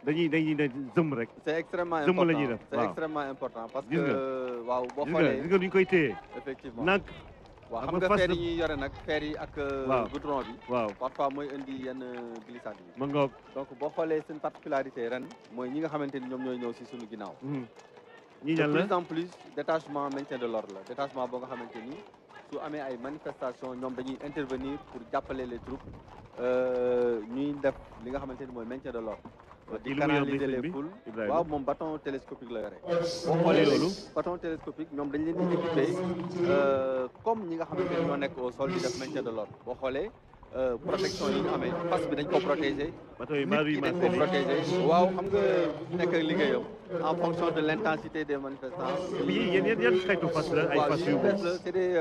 S1: dañuy ne zëm rek.
S4: c'est extrêmement
S1: zëm
S4: important
S1: la ñuy def
S4: c'est extrêmement important parce
S1: gis nga
S4: que waaw boo xoolee
S1: gis nga ni ñu koy téye.
S4: effectivement
S1: nag
S4: waaw xam nga feer yi ñuy yore nag feer yi ak goudron bi
S1: waaw
S4: parfois mooy indi yenn glissade yi
S1: ma ngoog
S4: donc boo xoolee seen particularité ren mooy ñi nga xamante ni ñoom ñooy ñëw si suñu ginnaaw
S1: ñi
S4: de
S1: ñan la
S4: plus en plus détachement maintien de l'ordre la détachement boo nga xamante ni su amee ay manifestation ñoom dañuy intervenir pour jàppale les troupes ñuy def li nga xamante ni mooy maintien de l'ordre di canaliser les foules waaw moom bâton télescopique la yore boo xoolee loolu bâton télescopique ñoom dañ leen di équipé comme ñi nga xamante ni ñoo nekk au sol di def maintien de l'ordre boo xoolee protection yi ñu amee fas bi dañ ko protégé nit ki dañ ko protégé waaw xam nga nekk ak liggéeyam en fonction de l'intensité des manifestants
S1: yan xeetu fas la ay fas yu
S4: c'est des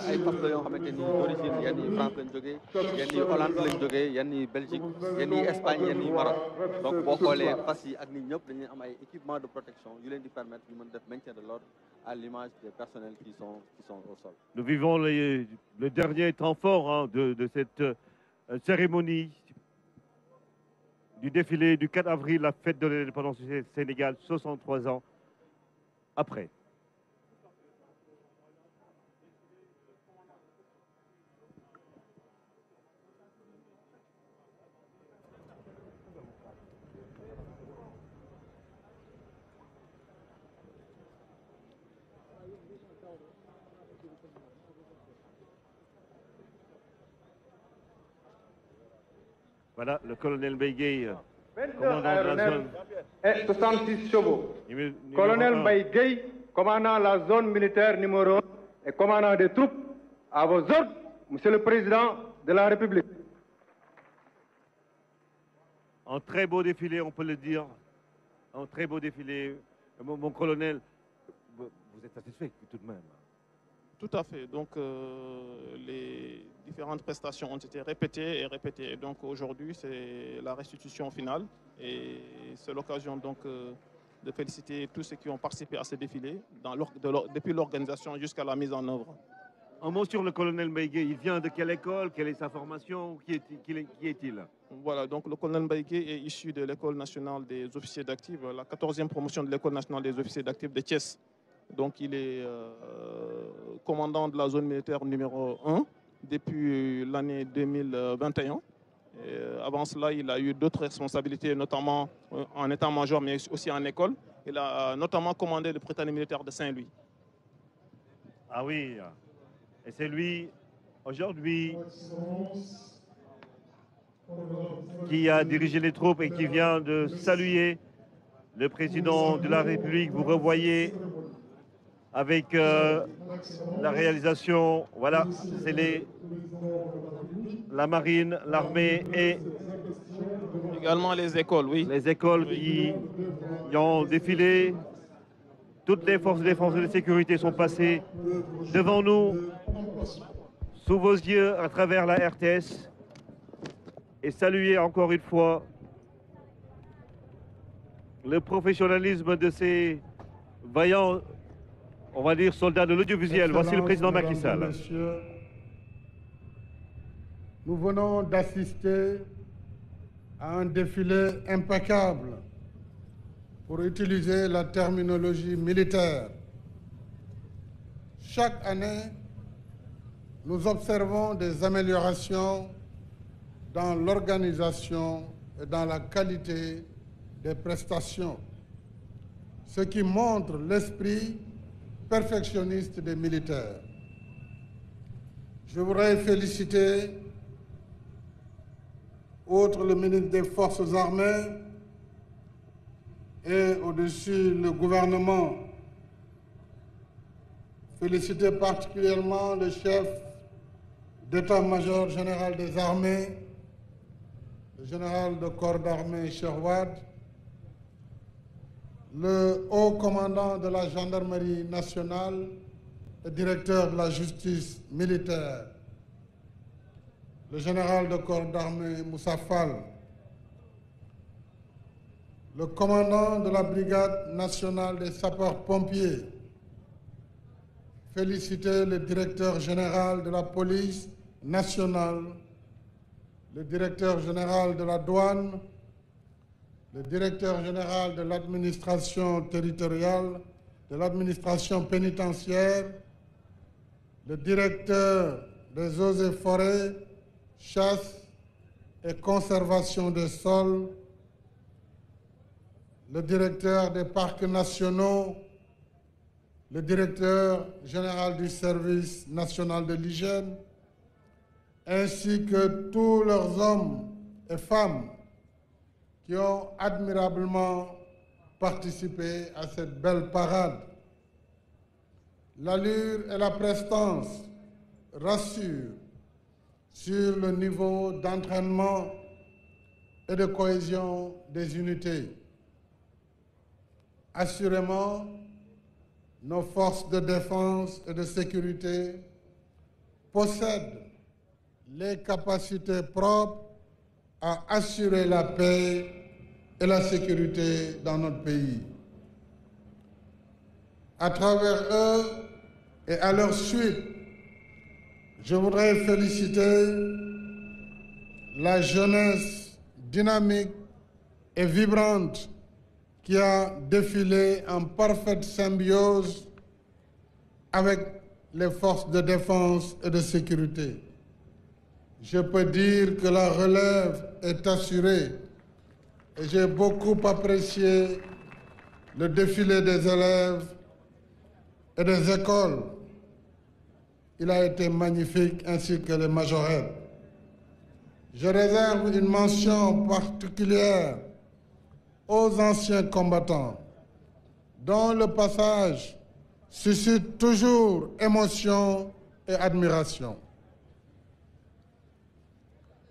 S4: ay fas la yoo xamante ni d'origine yenn yi France lañ jógee yenn yi Hollande lañ jógee yenn yi Belgique yenn yi Espagne yenn yi Maroc donc boo xoolee fas yi ak nit ñëpp dañuy am ay équipement de protection yu leen di permettre ñu mën def maintien de l'ordre à l'image des personnels qui sont au sol. Nous
S1: vivons le dernier temps fort de cette cérémonie du défilé du 4 avril, la fête de l'indépendance du Sénégal, 63 ans après. Voilà, le colonel Mbaye, commandant de la zone.
S7: Et 66 chevaux. Colonel Mbaye, commandant la zone militaire numéro 1 et commandant des troupes, à vos ordres, Monsieur le Président de la République.
S1: Un très beau défilé, on peut le dire. Un très beau défilé. Mon colonel, vous êtes satisfait tout de même?
S3: Tout à fait. Donc, les différentes prestations ont été répétées et répétées. Et donc, aujourd'hui, c'est la restitution finale. Et c'est l'occasion donc de féliciter tous ceux qui ont participé à ce défilé, depuis l'organisation jusqu'à la mise en œuvre.
S1: Un mot sur le colonel Mbaye Gueye. Il vient de quelle école? Quelle est sa formation? Qui est-il?
S3: Voilà, donc le colonel Mbaye Gueye est issu de l'École nationale des officiers d'actifs, la 14e promotion de l'École nationale des officiers d'actifs de Thiès. Donc il est commandant de la zone militaire numéro 1 depuis l'année 2021. Et avant cela, il a eu d'autres responsabilités, notamment en état-major, mais aussi en école. Il a notamment commandé le Prytanée militaire de Saint-Louis.
S1: Ah oui, et c'est lui, aujourd'hui, qui a dirigé les troupes et qui vient de saluer le président de la République. Vous revoyez avec la réalisation, voilà, c'est la marine, l'armée et
S3: également les écoles, oui.
S1: Les écoles qui ont défilé. Toutes les forces de défense et de sécurité sont passées devant nous, sous vos yeux, à travers la RTS, et saluer encore une fois le professionnalisme de ces vaillants, on va dire, soldats de l'audiovisuel. Voici le président Macky Sall.
S8: Nous venons d'assister à un défilé impeccable, pour utiliser la terminologie militaire. Chaque année, nous observons des améliorations dans l'organisation et dans la qualité des prestations, ce qui montre l'esprit perfectionniste des militaires. Je voudrais féliciter, outre le ministre des Forces armées, et au-dessus le gouvernement, féliciter particulièrement le chef d'état-major général des armées, le général de corps d'armée Sherwad, le haut commandant de la gendarmerie nationale et directeur de la justice militaire, le général de corps d'armée Moussa Fall, le commandant de la brigade nationale des sapeurs-pompiers, féliciter le directeur général de la police nationale, le directeur général de la douane, le directeur général de l'administration territoriale, de l'administration pénitentiaire, le directeur des eaux et forêts, chasse et conservation des sols, le directeur des parcs nationaux, le directeur général du service national de l'hygiène, ainsi que tous leurs hommes et femmes qui ont admirablement participé à cette belle parade. L'allure et la prestance rassurent sur le niveau d'entraînement et de cohésion des unités. Assurément, nos forces de défense et de sécurité possèdent les capacités propres à assurer la paix et la sécurité dans notre pays. À travers eux et à leur suite, je voudrais féliciter la jeunesse dynamique et vibrante qui a défilé en parfaite symbiose avec les forces de défense et de sécurité. Je peux dire que la relève est assurée et j'ai beaucoup apprécié le défilé des élèves et des écoles. Il a été magnifique, ainsi que les majorettes. Je réserve une mention particulière aux anciens combattants, dont le passage suscite toujours émotion et admiration.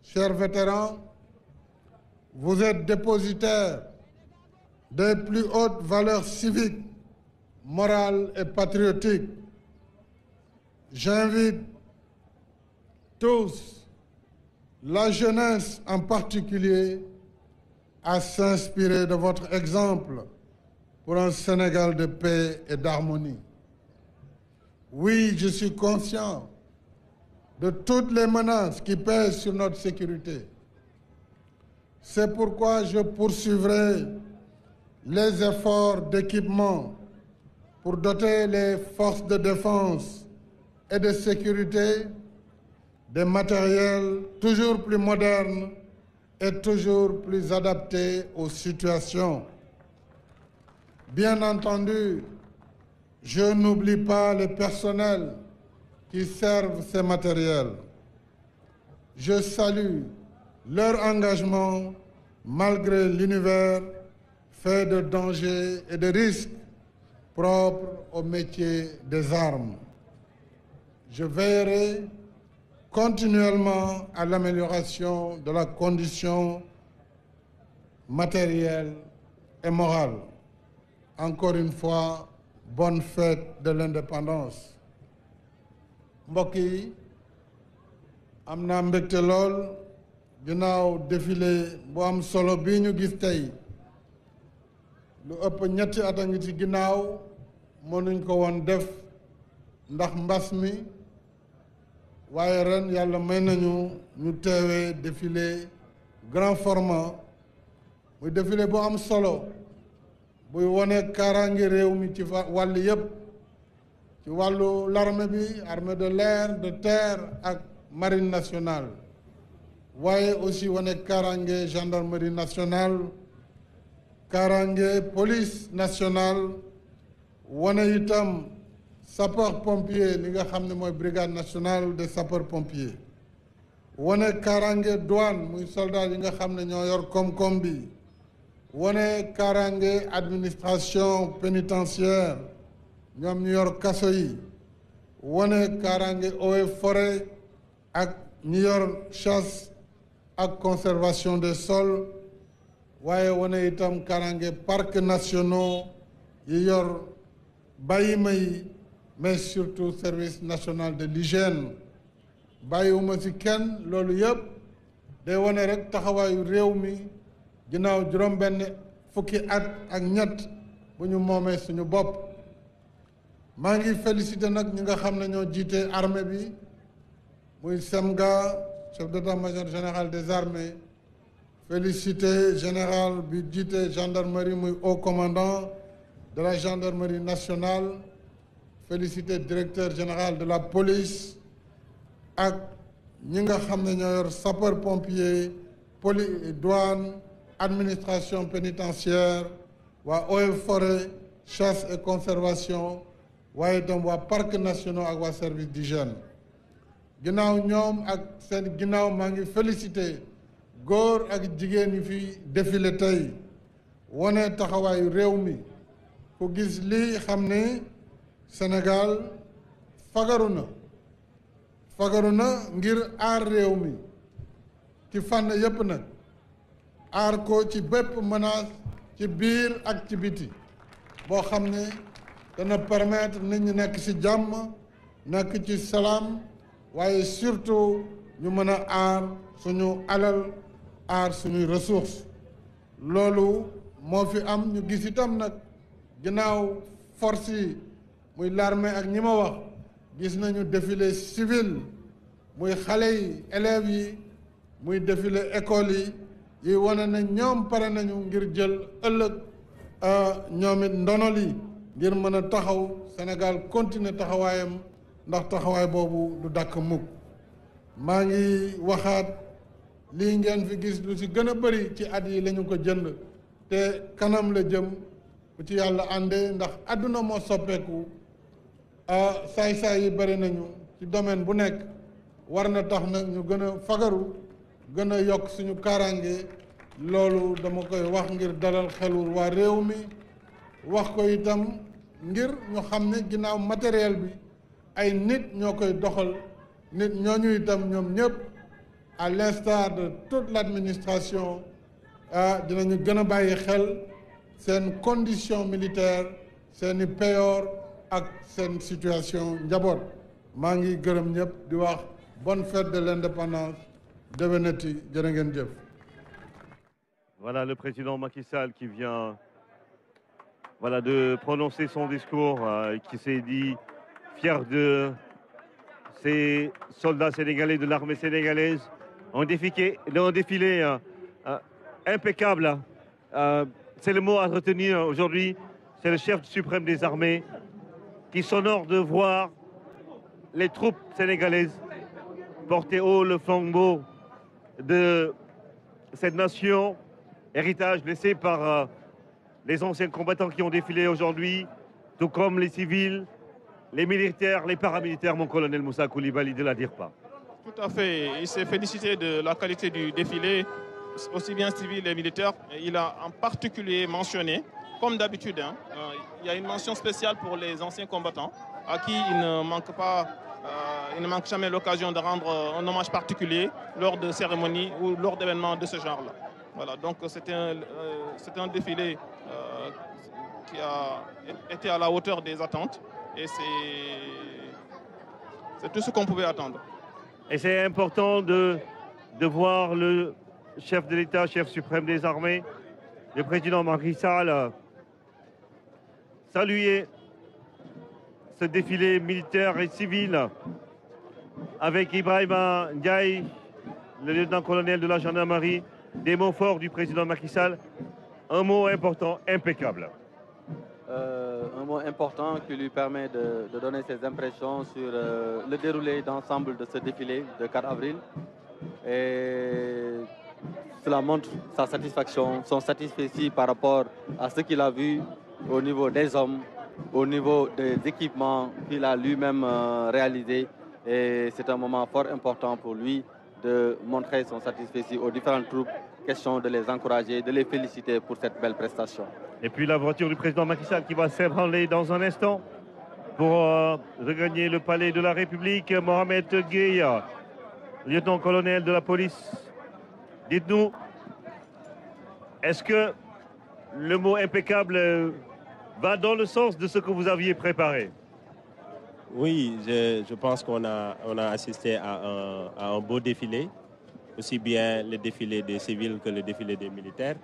S8: Chers vétérans, vous êtes dépositaires des plus hautes valeurs civiques, morales et patriotiques. J'invite tous, la jeunesse en particulier, à s'inspirer de votre exemple pour un Sénégal de paix et d'harmonie. Oui, je suis conscient de toutes les menaces qui pèsent sur notre sécurité. C'est pourquoi je poursuivrai les efforts d'équipement pour doter les forces de défense et de sécurité des matériels toujours plus modernes et toujours plus adaptés aux situations. Bien entendu, je n'oublie pas les personnels qui servent ces matériels. Je salue leur engagement malgré l'univers fait de dangers et de risques propres au métier des armes. Je veillerai continuellement à l'amélioration de la condition matérielle et morale. Encore une fois, bonne fête de l'indépendance. mbokk yi am naa mbégte lool ginnaaw défilé bu am solo bii ñu gis tey lu ëpp ñetti at a ngi ci ginnaaw mënuñ ko woon def ndax mbas mi waaye ren yàlla may nañu ñu teewee défilé grand format muy défilé bu am solo buy wone kaaraange réew mi ci wàll yépp ci wàllu l'armée bi armée de l'air de terre ak marine nationale waaye aussi wane kaaraange gendarmerie nationale kaaraange police nationale wane itam sapeur pompier li nga xam ne mooy brigade nationale des sapeurs pompiers wane kaaraange douane muy soldat yi nga xam ne ñoo yor koom-koom bi wane kaaraange administration pénitentiaire ñoom ñu yor kaso yi wane kaaraange eaux et forêt ak ñi yor chasse ak conservation des sols waaye wane itam kaaraange parcs nationaux yi yor bàyyima yi mais surtout service national de l'hygiène bàyyiwuma ci kenn loolu yëpp day wane rek taxawaayu réew mi ginnaaw juróom-benn fukki at ak ñett bu ñu moomee suñu bopp maa ngi félicité nag ñi nga xam ne ñoo jiite armée bi muy SEMGA chef d'état-major général des armées félicité général bi jiite gendarmerie muy haut commandant de la gendarmerie nationale félicité directeur général de la police ak ñi nga xam ne ñoo yor sapeur pompier douane administration pénitentiaire waa eaux et forêt chasse et conservation waaye itam waa parcs nationaux ak waa service d'hygiène ginnaaw ñoom ak seen ginnaaw maa ngi félicité góor ak jigéen yi fi défilé tey wane taxawaayu réew mi ku gis lii xam ne Sénégal fagaru na ngir aar réew mi ci fànn yépp nag aar ko ci bépp menace ci biir ak ci biti boo xam ne dana permettre nit ñi nekk ci jàmm nekk ci salaam waaye surtout ñu mën a aar suñu alal aar suñuy ressources loolu moo fi am ñu gis itam nag ginnaaw force yi muy l'armée ak ñi ma wax gis nañu défilé civil muy xale yi élèves yi muy défilé école yi wane na ñoom pare nañu ngir jël ëllëg ñoom it ndono li ngir mën a taxaw Sénégal continuer taxawaayam ndax taxawaay boobu du dàkk mukk maa ngi waxaat lii ngeen fi gis lu ci gën a bëri ci at yi lañu ko jënd te kanam la jëm bu ci yàlla àndee ndax àdduna moo soppeeku saay-saay yi bëri nañu ci domaine bu nekk war na tax nag ñu gën a fagaru gën a yokk suñu kaaraange loolu dama koy wax ngir dalal xelul waa réew mi wax ko itam ngir ñu xam ne ginnaaw matériel bi ay nit ñoo koy doxal nit ñooñu itam ñoom ñëpp à l'instar de toute l'administration dinañu gën a bàyyi xel seen condition militaire seeni payoor ak seen situation njaboot maa ngi gërëm ñëpp di wax bonne fête de l'indépendance déwénati jërë ngeen jëf.
S1: Voilà le président Macky Sall qui vient de prononcer son discours, qui s'est dit fier de ces soldats sénégalais de l'armée sénégalaise. Un défilé impeccable. C'est le mot à retenir aujourd'hui. C'est le chef suprême des armées qui s'honore de voir les troupes sénégalaises porter haut le flambeau de cette nation, héritage laissé par les anciens combattants qui ont défilé aujourd'hui, tout comme les civils, les militaires, les paramilitaires, mon colonel Moussa Koulibaly de la DIRPA.
S3: Tout à fait. Il s'est félicité de la qualité du défilé, aussi bien civil et militaire. Il a en particulier mentionné, comme d'habitude, il y a une mention spéciale pour les anciens combattants, à qui il ne manque pas, il ne manque jamais l'occasion de rendre un hommage particulier lors de cérémonies ou lors d'événements de ce genre-là. Voilà, donc c'était un défilé qui a été à la hauteur des attentes et c'est tout ce qu'on pouvait attendre.
S1: Et c'est important de voir le chef de l'État, chef suprême des armées, le président Macky Sall, saluer ce défilé militaire et civil avec Ibrahima Ndiaye, le lieutenant-colonel de la gendarmerie, des mots forts du président Macky Sall, un mot important, impeccable.
S4: Un mot important qui lui permet de donner ses impressions sur le déroulé d'ensemble de ce défilé de 4 avril. Et cela montre sa satisfaction, son satisfecit par rapport à ce qu'il a vu au niveau des hommes, au niveau des équipements qu'il a lui-même réalisés. Et c'est un moment fort important pour lui de montrer son satisfecit aux différentes troupes. Question de les encourager, de les féliciter pour cette belle prestation.
S1: Et puis la voiture du président Macky Sall qui va s'ébranler dans un instant pour regagner le palais de la République. Mohamed Gueye, lieutenant-colonel de la police. Dites-nous, est-ce que le mot impeccable va dans le sens de ce que vous aviez préparé?
S5: Oui, je pense qu'on a assisté à un beau défilé, aussi bien le défilé des civils que le défilé des militaires.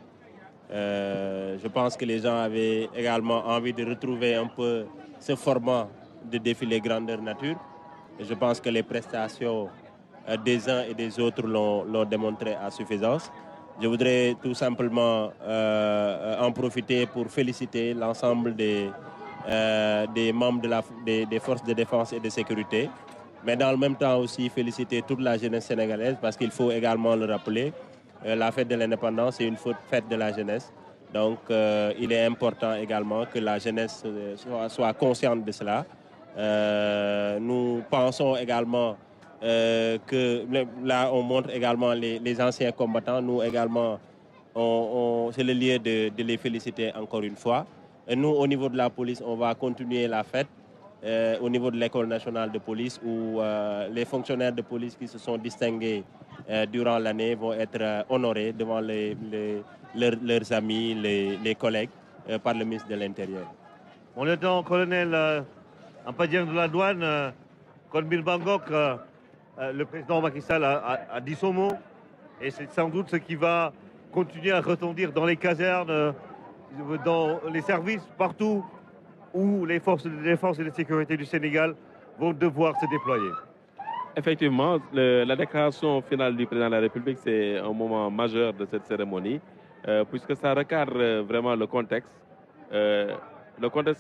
S5: Je pense que les gens avaient également envie de retrouver un peu ce format de défilé grandeur nature. Et je pense que les prestations des uns et des autres l'ont démontré à suffisance. Je voudrais tout simplement en profiter pour féliciter l'ensemble des membres des forces de défense et de sécurité, mais dans le même temps aussi féliciter toute la jeunesse sénégalaise parce qu'il faut également le rappeler, la fête de l'indépendance est une fête de la jeunesse. Donc il est important également que la jeunesse soit consciente de cela. Nous pensons également que là on montre également les anciens combattants. Nous également, c'est le lieu de les féliciter encore une fois. Et nous, au niveau de la police, on va continuer la fête au niveau de l'école nationale de police où les fonctionnaires de police qui se sont distingués durant l'année vont être honorés devant leurs amis, les collègues par le ministre de l'Intérieur.
S1: Mon lieutenant-colonel Ampadien de la douane, Konbil Bangok, le président Macky Sall a dit son mot et c'est sans doute ce qui va continuer à retentir dans les casernes, dans les services, partout où les forces de défense et de sécurité du Sénégal vont devoir se déployer.
S6: Effectivement, la déclaration finale du président de la République, c'est un moment majeur de cette cérémonie, puisque ça recadre vraiment le contexte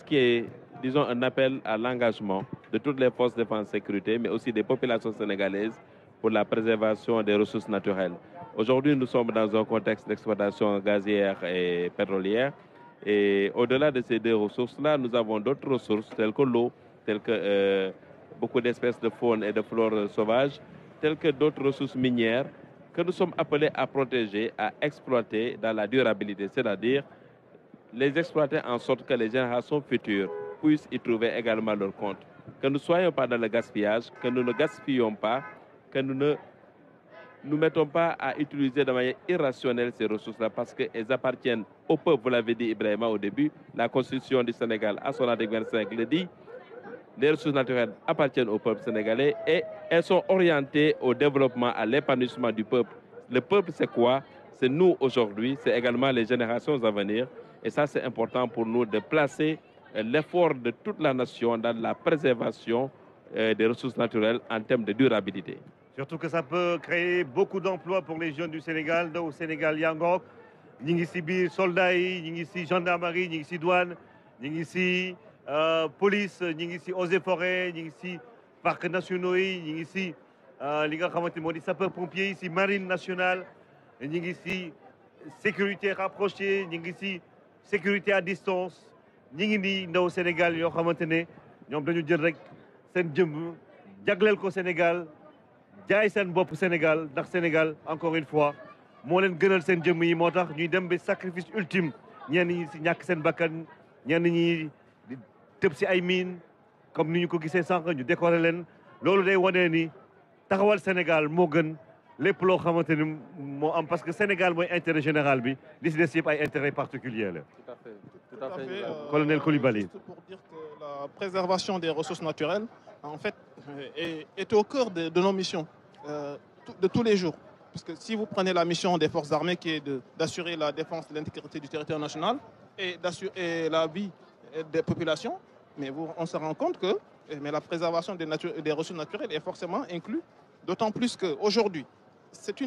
S6: qui est, disons, un appel à l'engagement de toutes les forces de défense et sécurité, mais aussi des populations sénégalaises pour la préservation des ressources naturelles. Aujourd'hui, nous sommes dans un contexte d'exploitation gazière et pétrolière. Et au-delà de ces deux ressources-là, nous avons d'autres ressources telles que l'eau, telles que beaucoup d'espèces de faune et de flore sauvages, telles que d'autres ressources minières que nous sommes appelés à protéger, à exploiter dans la durabilité, c'est-à-dire les exploiter en sorte que les générations futures puissent y trouver également leur compte. Que nous ne soyons pas dans le gaspillage, que nous ne gaspillons pas, que nous ne nous ne mettons pas à utiliser de manière irrationnelle ces ressources-là parce qu'elles appartiennent au peuple, vous l'avez dit Ibrahima au début, la constitution du Sénégal à son article 25 le dit, les ressources naturelles appartiennent au peuple sénégalais et elles sont orientées au développement, à l'épanouissement du peuple. Le peuple, c'est quoi? C'est nous aujourd'hui, c'est également les générations à venir. Et ça, c'est important pour nous de placer l'effort de toute la nation dans la préservation des ressources naturelles en termes de durabilité.
S1: Surtout que ça peut créer beaucoup d'emplois pour les jeunes du Sénégal. Au Sénégal, Yangok, Ningi soldats, Ningi gendarmerie, Ningi douane, Ningi police, Ningi eaux et forêts, Ningi parcs nationaux, Ningi sapeurs-pompiers, ici marine nationale, Ningi sécurité rapprochée, Ningi sécurité à distance. Ningi au Sénégal, yo xamantene ñom dañu jël rek sen jëm jaglel ko Sénégal. jaay seen bopp Sénégal ndax Sénégal encore une fois moo leen gënal seen jëmm yi moo tax ñuy dem ba sacrifice ultime ñenn ñi si ñàkk seen bakkan ñenn ñi di tëb si ay mine comme ni ñu ko gisee sànq ñu décorer leen loolu day wane ni taxawal Sénégal moo gën lépp loo xamante ni moo am parce que Sénégal mooy intérêt général bi li si des yëpp ay intérêt particulier la.
S3: Tout à fait.
S1: Colonel Coulibaly.
S3: Juste pour dire que la préservation des ressources naturelles, en fait, est au cœur de nos missions de tous les jours. Parce que si vous prenez la mission des forces armées qui est d'assurer la défense de l'intégrité du territoire national et d'assurer la vie des populations, mais on se rend compte que la préservation des ressources naturelles est forcément inclue, d'autant plus qu'aujourd'hui, c'est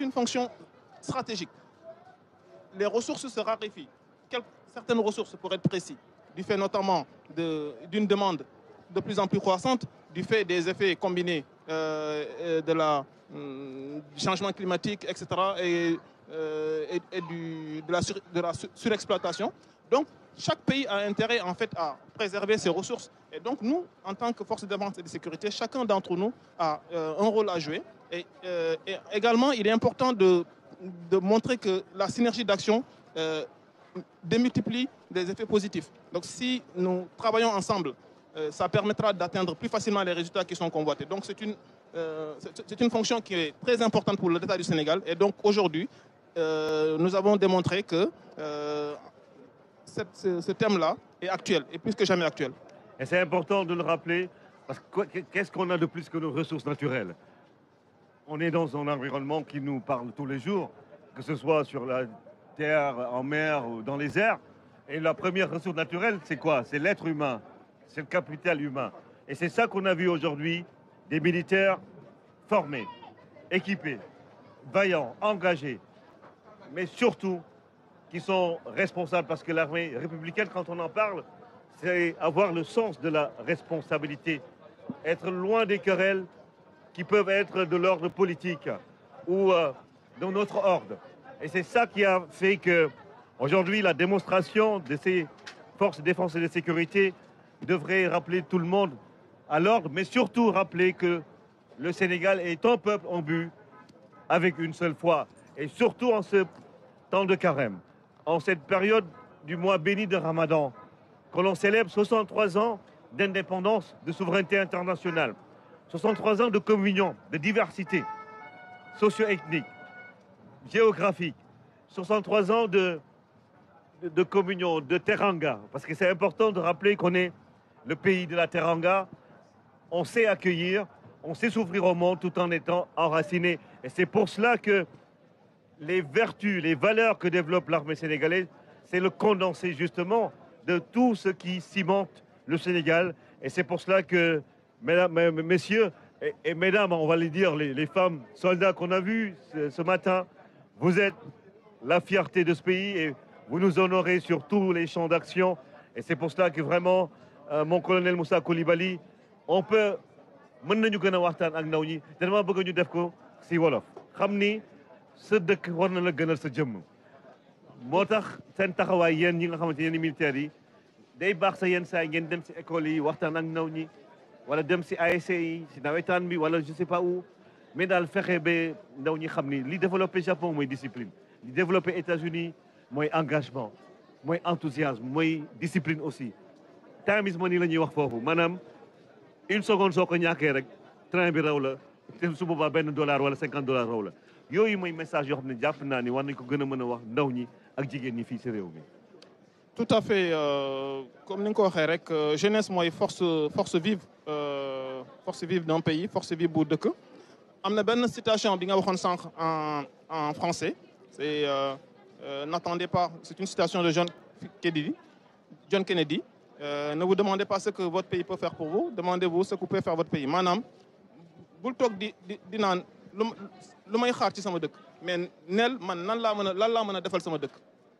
S3: une fonction stratégique. Les ressources se raréfient. Certaines ressources, pour être précis, du fait notamment d'une demande de plus en plus croissante, du fait des effets combinés du changement climatique, etc., et de la surexploitation. Donc, chaque pays a intérêt en fait à préserver ses ressources. Et donc, nous, en tant que force de défense et de sécurité, chacun d'entre nous a un rôle à jouer. Et également, il est important de montrer que la synergie d'action démultiplie des effets positifs. Donc si nous travaillons ensemble, ça permettra d'atteindre plus facilement les résultats qui sont convoités. Donc c'est une fonction qui est très importante pour l'État du Sénégal. Et donc aujourd'hui, nous avons démontré que ce thème-là est actuel, et plus que jamais actuel.
S1: Et c'est important de le rappeler, parce que qu'est-ce qu'on a de plus que nos ressources naturelles? On est dans un environnement qui nous parle tous les jours, que ce soit sur la terre, en mer ou dans les airs. Et la première ressource naturelle, c'est quoi? C'est l'être humain, c'est le capital humain. Et c'est ça qu'on a vu aujourd'hui, des militaires formés, équipés, vaillants, engagés, mais surtout qui sont responsables, parce que l'armée républicaine, quand on en parle, c'est avoir le sens de la responsabilité, être loin des querelles qui peuvent être de l'ordre politique ou de notre ordre. Et c'est ça qui a fait que aujourd'hui la démonstration de ces forces de défense et de sécurité devrait rappeler tout le monde à l'ordre, mais surtout rappeler que le Sénégal est un peuple en but avec une seule foi. Et surtout en ce temps de carême, en cette période du mois béni de Ramadan, que l'on célèbre 63 ans d'indépendance, de souveraineté internationale, 63 ans de communion, de diversité socio-ethnique, géographique, 63 ans de communion, de teranga, parce que c'est important de rappeler qu'on est le pays de la teranga. On sait accueillir, on sait s'ouvrir au monde tout en étant enraciné. Et c'est pour cela que les vertus, les valeurs que développe l'armée sénégalaise, c'est le condensé justement de tout ce qui cimente le Sénégal. Et c'est pour cela que, mesdames, messieurs, et mesdames, on va les dire, les femmes soldats qu'on a vus ce matin, vous êtes la fierté de ce pays et vous nous honorez sur tous les champs d'action. Et c'est pour cela que vraiment, mon colonel Moussa Coulibaly, on peut... mën nañu gën a waxtaan ak ndaw ñi te dama bëgg ñu def ko si wolof xam ni sa dëkk war na la gënal sa jëmm moo tax seen taxawaay yéen ñi nga xamante ne militaires yi day baax sa yenn saa yi ngeen dem si école yi waxtaan ak ndaw ñi wala dem si ASC yi si nawetaan bi wala je sais pas où mais daal fexe ba ndaw ñi xam ni li développé Japon mooy discipline li développé États-Unis mooy engagement mooy enthousiasme mooy discipline aussi time is money la ñuy wax foofu maanaam une seconde soo ko ñàkkee rek train bi raw la te su boobaa $1 wala $50 raw la yooyu mooy message yoo xam ne jàpp naa ni war nañ ko gën a mën a wax ndaw ñi ak jigéen ñi fii si réew mi.
S3: Tout à fait comme ni nga ko waxee rek jeunesse mooy force vive d'un pays force vive bu dëkk. am na benn citation bi nga waxoon sànq en français c'est n'attendez pas, c'est une citation de John Kennedy. Ne vous demandez pas ce que votre pays peut faire pour vous, demandez-vous ce que peut faire votre pays. Maanaam bul toog di naan lu may xaar ci sama dëkk mais neel man lan laa mën a defal sama dëkk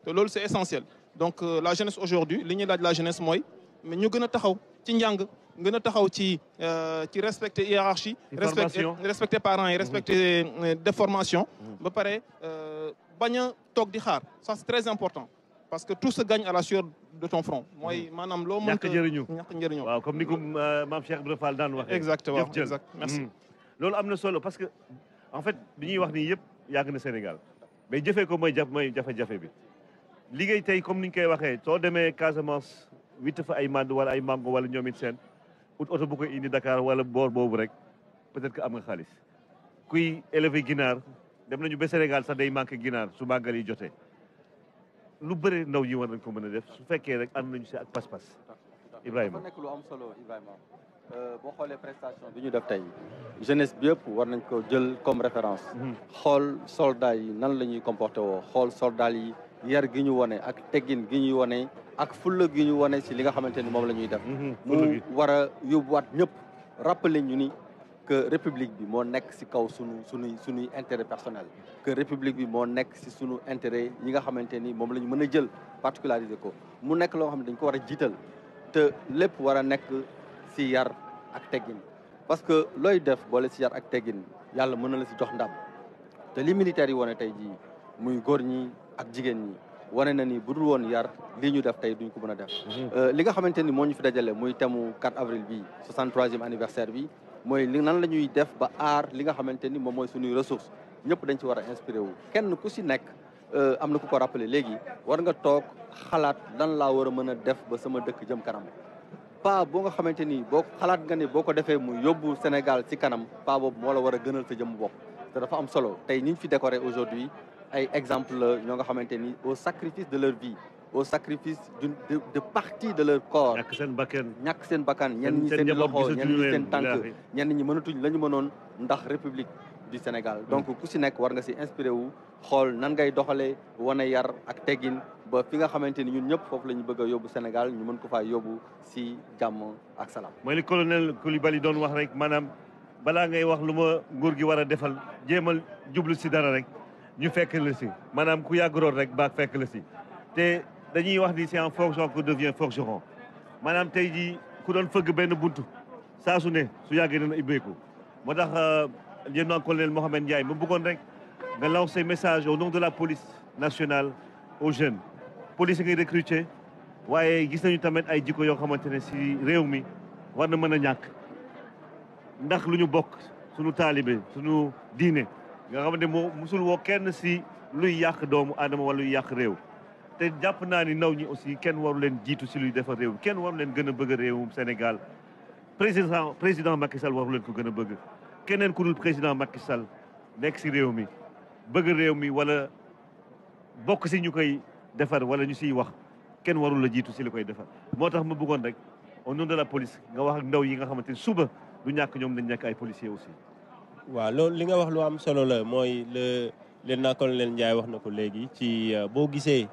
S3: te loolu c'est essentiel. Donc la jeunesse aujourd'hui li ñuy laaj la jeunesse mooy mais ñu gën a taxaw ci njàng gën a taxaw ci respecter hiérarchie respecter parents yi respecter des formations ba pare bañ a toog di xaar ça c'est très important parce que tout se gagne à la sueur de ton front mooy maanaam loo mën ñàkk njëriñoo waaw
S1: comme ni ko Mame Cheikh Ibra Fall daan waxee
S3: exactement exact merci
S1: loolu am na solo parce que en fait bi ñuy wax nii yëpp yàgg na Sénégal mais jëfee ko mooy jafe-jafe bi liggéey tey comme ni ñu koy waxee soo demee Casamance witt fa ay mànd wala ay mango wala ñoom it seen ut oto bu koy indi Dakar wala boor boobu rek peut-être que am nga xaalis kuy élever ginaar dem nañu ba Sénégal sax day manqué ginaar su màggal yi jotee lu bëri ndaw yi war nañ ko mën a def su fekkee rek ànd nañu si ak pas-pas Ibrahima.
S4: dafa nekk lu am solo Ibrahima boo xoolee prestation bi ñu def tey jeunesse bi yëpp war nañ ko jël comme référence. xool soldats yi nan la ñuy comporté woo xool soldats yi yar gi ñu wone ak teggin gi ñuy wone ak fulla gi ñu wone si li nga xamante ni moom la ñuy def. mu war a yóbbuwaat ñëpp rappeler ñu ni que république bi moo nekk si kaw sunuy intérêt personnel. que république bi moo nekk si sunu intérêt yi nga xamante ni moom la ñu mën a jël particulariser ko mu nekk loo xam ne dañ ko war a jiital te lépp war a nekk si yar ak teggin parce que looy def boole si yar ak teggin yàlla mën na la si jox ndam te li militaires yi wone tey jii muy góor ñi ak jigéen ñi wane na ni bu dul woon yar lii ñu def tey duñ ko mën a def. li nga xamante ni moo ñu fi dajale muy thème 4 avril bi 63e anniversaire bi mooy li nan la ñuy def ba aar li nga xamante ni moom mooy suñuy ressources ñëpp dañ ci war a inspiré wu. kenn ku si nekk am na ku ko rappelé léegi war nga toog xalaat lan laa war a mën a def ba sama dëkk jëm kanam pas boo nga xamante ni boo xalaat nga ni boo ko defee mu yóbbu Sénégal ci kanam pas boobu moo la war a gënal sa jëm bopp te dafa am solo tey ñi ñu fi décoré aujourd'hui ay exemple la ñoo nga xamante ni au sacrifice de leur vie au sacrifice de partie de leur corps ñàkk seen bakkan ñenn ñi seen loxo ñenn ñi seen tànk ñenn ñi mënatuñ la ñu mënoon ndax république du Sénégal donc ku si nekk war nga si inspiré wu xool nan ngay doxalee wane yar ak teggin ba fi nga xamante ni ñun ñëpp foofu la ñu bëgg a yóbbu Sénégal ñu mën ko faa yóbbu si jàmm ak salaam.
S1: mooy li colonel Coulibaly doon wax rek maanaam balaa ngay wax lu ma nguur gi war a defal jéemal jublu si dara rek ñu fekk la si maanaam ku yàgg root rek baa fekk la si te dañuy wax ni c'est en forgeant qu'on devient forgeron maanaam tey jii ku doon fëgg benn buntu saa su ne su yàggee dana ibbeeku moo tax lieutenant colonel Mohamed Ndiaye ma bëggoon rek nga lancer message au nom de la police nationale aux jeunes police ngay recruter waaye gis nañu tamit ay jikko yoo xamante ne si réew mi war na mën a ñàkk ndax lu ñu bokk suñu taalibe suñu diine nga xamante moo musul woo kenn si luy yàq doomu aadama wala luy yàq réew te jàpp naa ni ndaw ñi aussi kenn waru leen jiitu si luy defar réew kenn waru leen gën a bëgg réewum Sénégal président Macky Sall waru leen ko gën a bëgg keneen ku dul président Macky Sall nekk si réew mi bëgg réew mi wala bokk si ñu koy defar wala ñu siy wax kenn warul la jiitu si li koy defar moo tax ma bëggoon rek au nom de la police nga wax ak ndaw yi nga xamante ni suba du ñàkk ñoom dañ nekk ay policiers aussi.
S5: waaw loolu li nga wax lu am solo la mooy le lieutenant colonel Ndiaye wax na ko léegi ci boo gisee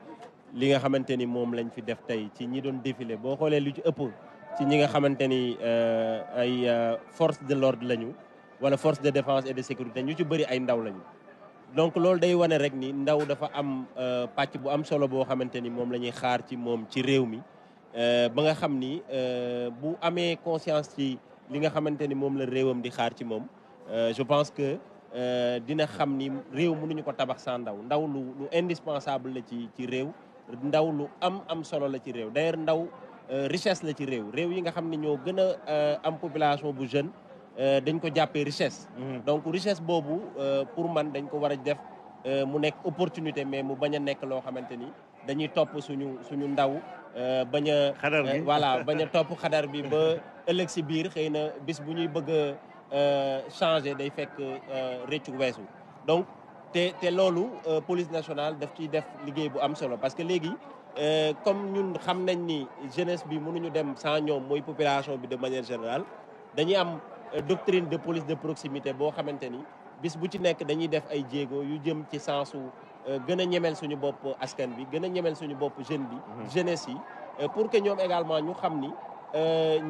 S5: li nga xamante ni moom lañ fi def tey ci ñi doon défilé boo xoolee lu ci ëpp ci ñi nga xamante ni ay force de l'ordre lañu wala force de défense et de sécurité ñu ci bëri ay ndaw lañu. donc loolu day wane rek ni ndaw dafa am pàcc bu am solo boo xamante ni moom la ñuy xaar ci moom ci réew mi ba nga xam ni bu amee conscience ci li nga xamante ni moom la réewam di xaar ci moom je pense que dina xam ni réew mënuñu ko tabax sans ndaw lu indispensable la ci réew ndaw lu am solo la ci réew d'ailleurs ndaw richesse la ci réew yi nga xam ni ñoo gën a am population bu jeune dañ ko jàppee richesse donc richesse boobu pour man dañ ko war a def mu nekk opportunité mais mu bañ a nekk loo xamante ni dañuy topp suñu ndaw bañ a voilà bañ a topp xadar bi ba ëllëg si biir xëy na bis bu ñuy bëgg changé day fekk réccu weesu donc te loolu police nationale daf ciy def liggéey bu am solo parce que léegi comme ñun xam nañ ni jeunesse bi mënuñu dem sans ñoom mooy population bi de manière générale dañuy am doctrine de police de proximité boo xamante ni bis bu ci nekk dañuy def ay jéego yu jëm ci sensu gën a ñemel suñu bopp askan bi gën a ñemel suñu bopp jeune bi jeunesse yi pour que ñoom également ñu xam ni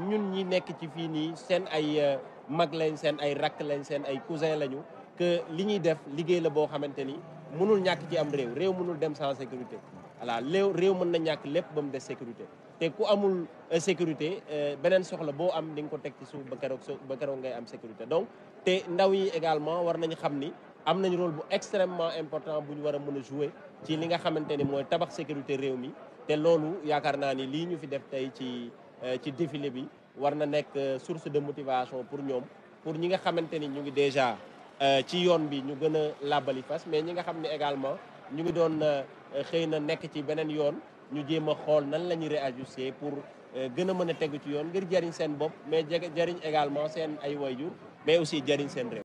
S5: ñun ñi nekk ci fii nii seen ay mag lañ seen ay rakk lañ seen ay cousin lañu que li ñuy def liggéey la boo xamante ni mënul ñàkk ci am réew mënul dem sans sécurité voilà réew mën na ñàkk lépp ba mu des sécurité te ku amul sécurité beneen soxla boo am di nga ko teg ci suuf ba keroog ngay am sécurité donc te ndaw yi également war nañu xam ni am nañ rôle bu extrêmement important bu ñu war a mën a jouer ci li nga xamante ni mooy tabax sécurité réew mi te loolu yaakaar naa ni lii ñu fi def tey ci défilé bi war na nekk source de motivation pour ñoom pour ñi nga xamante ni ñu ngi déjà ci yoon bi ñu gën a làbbali fas mais ñi nga xam ne également ñu ngi doon xëy na nekk ci beneen yoon ñu jéem a xool nan la ñuy réajuster pour gën a mën a tegu ci yoon ngir jariñ seen bopp mais jariñ également seen ay wayjur mais aussi jariñ seen réew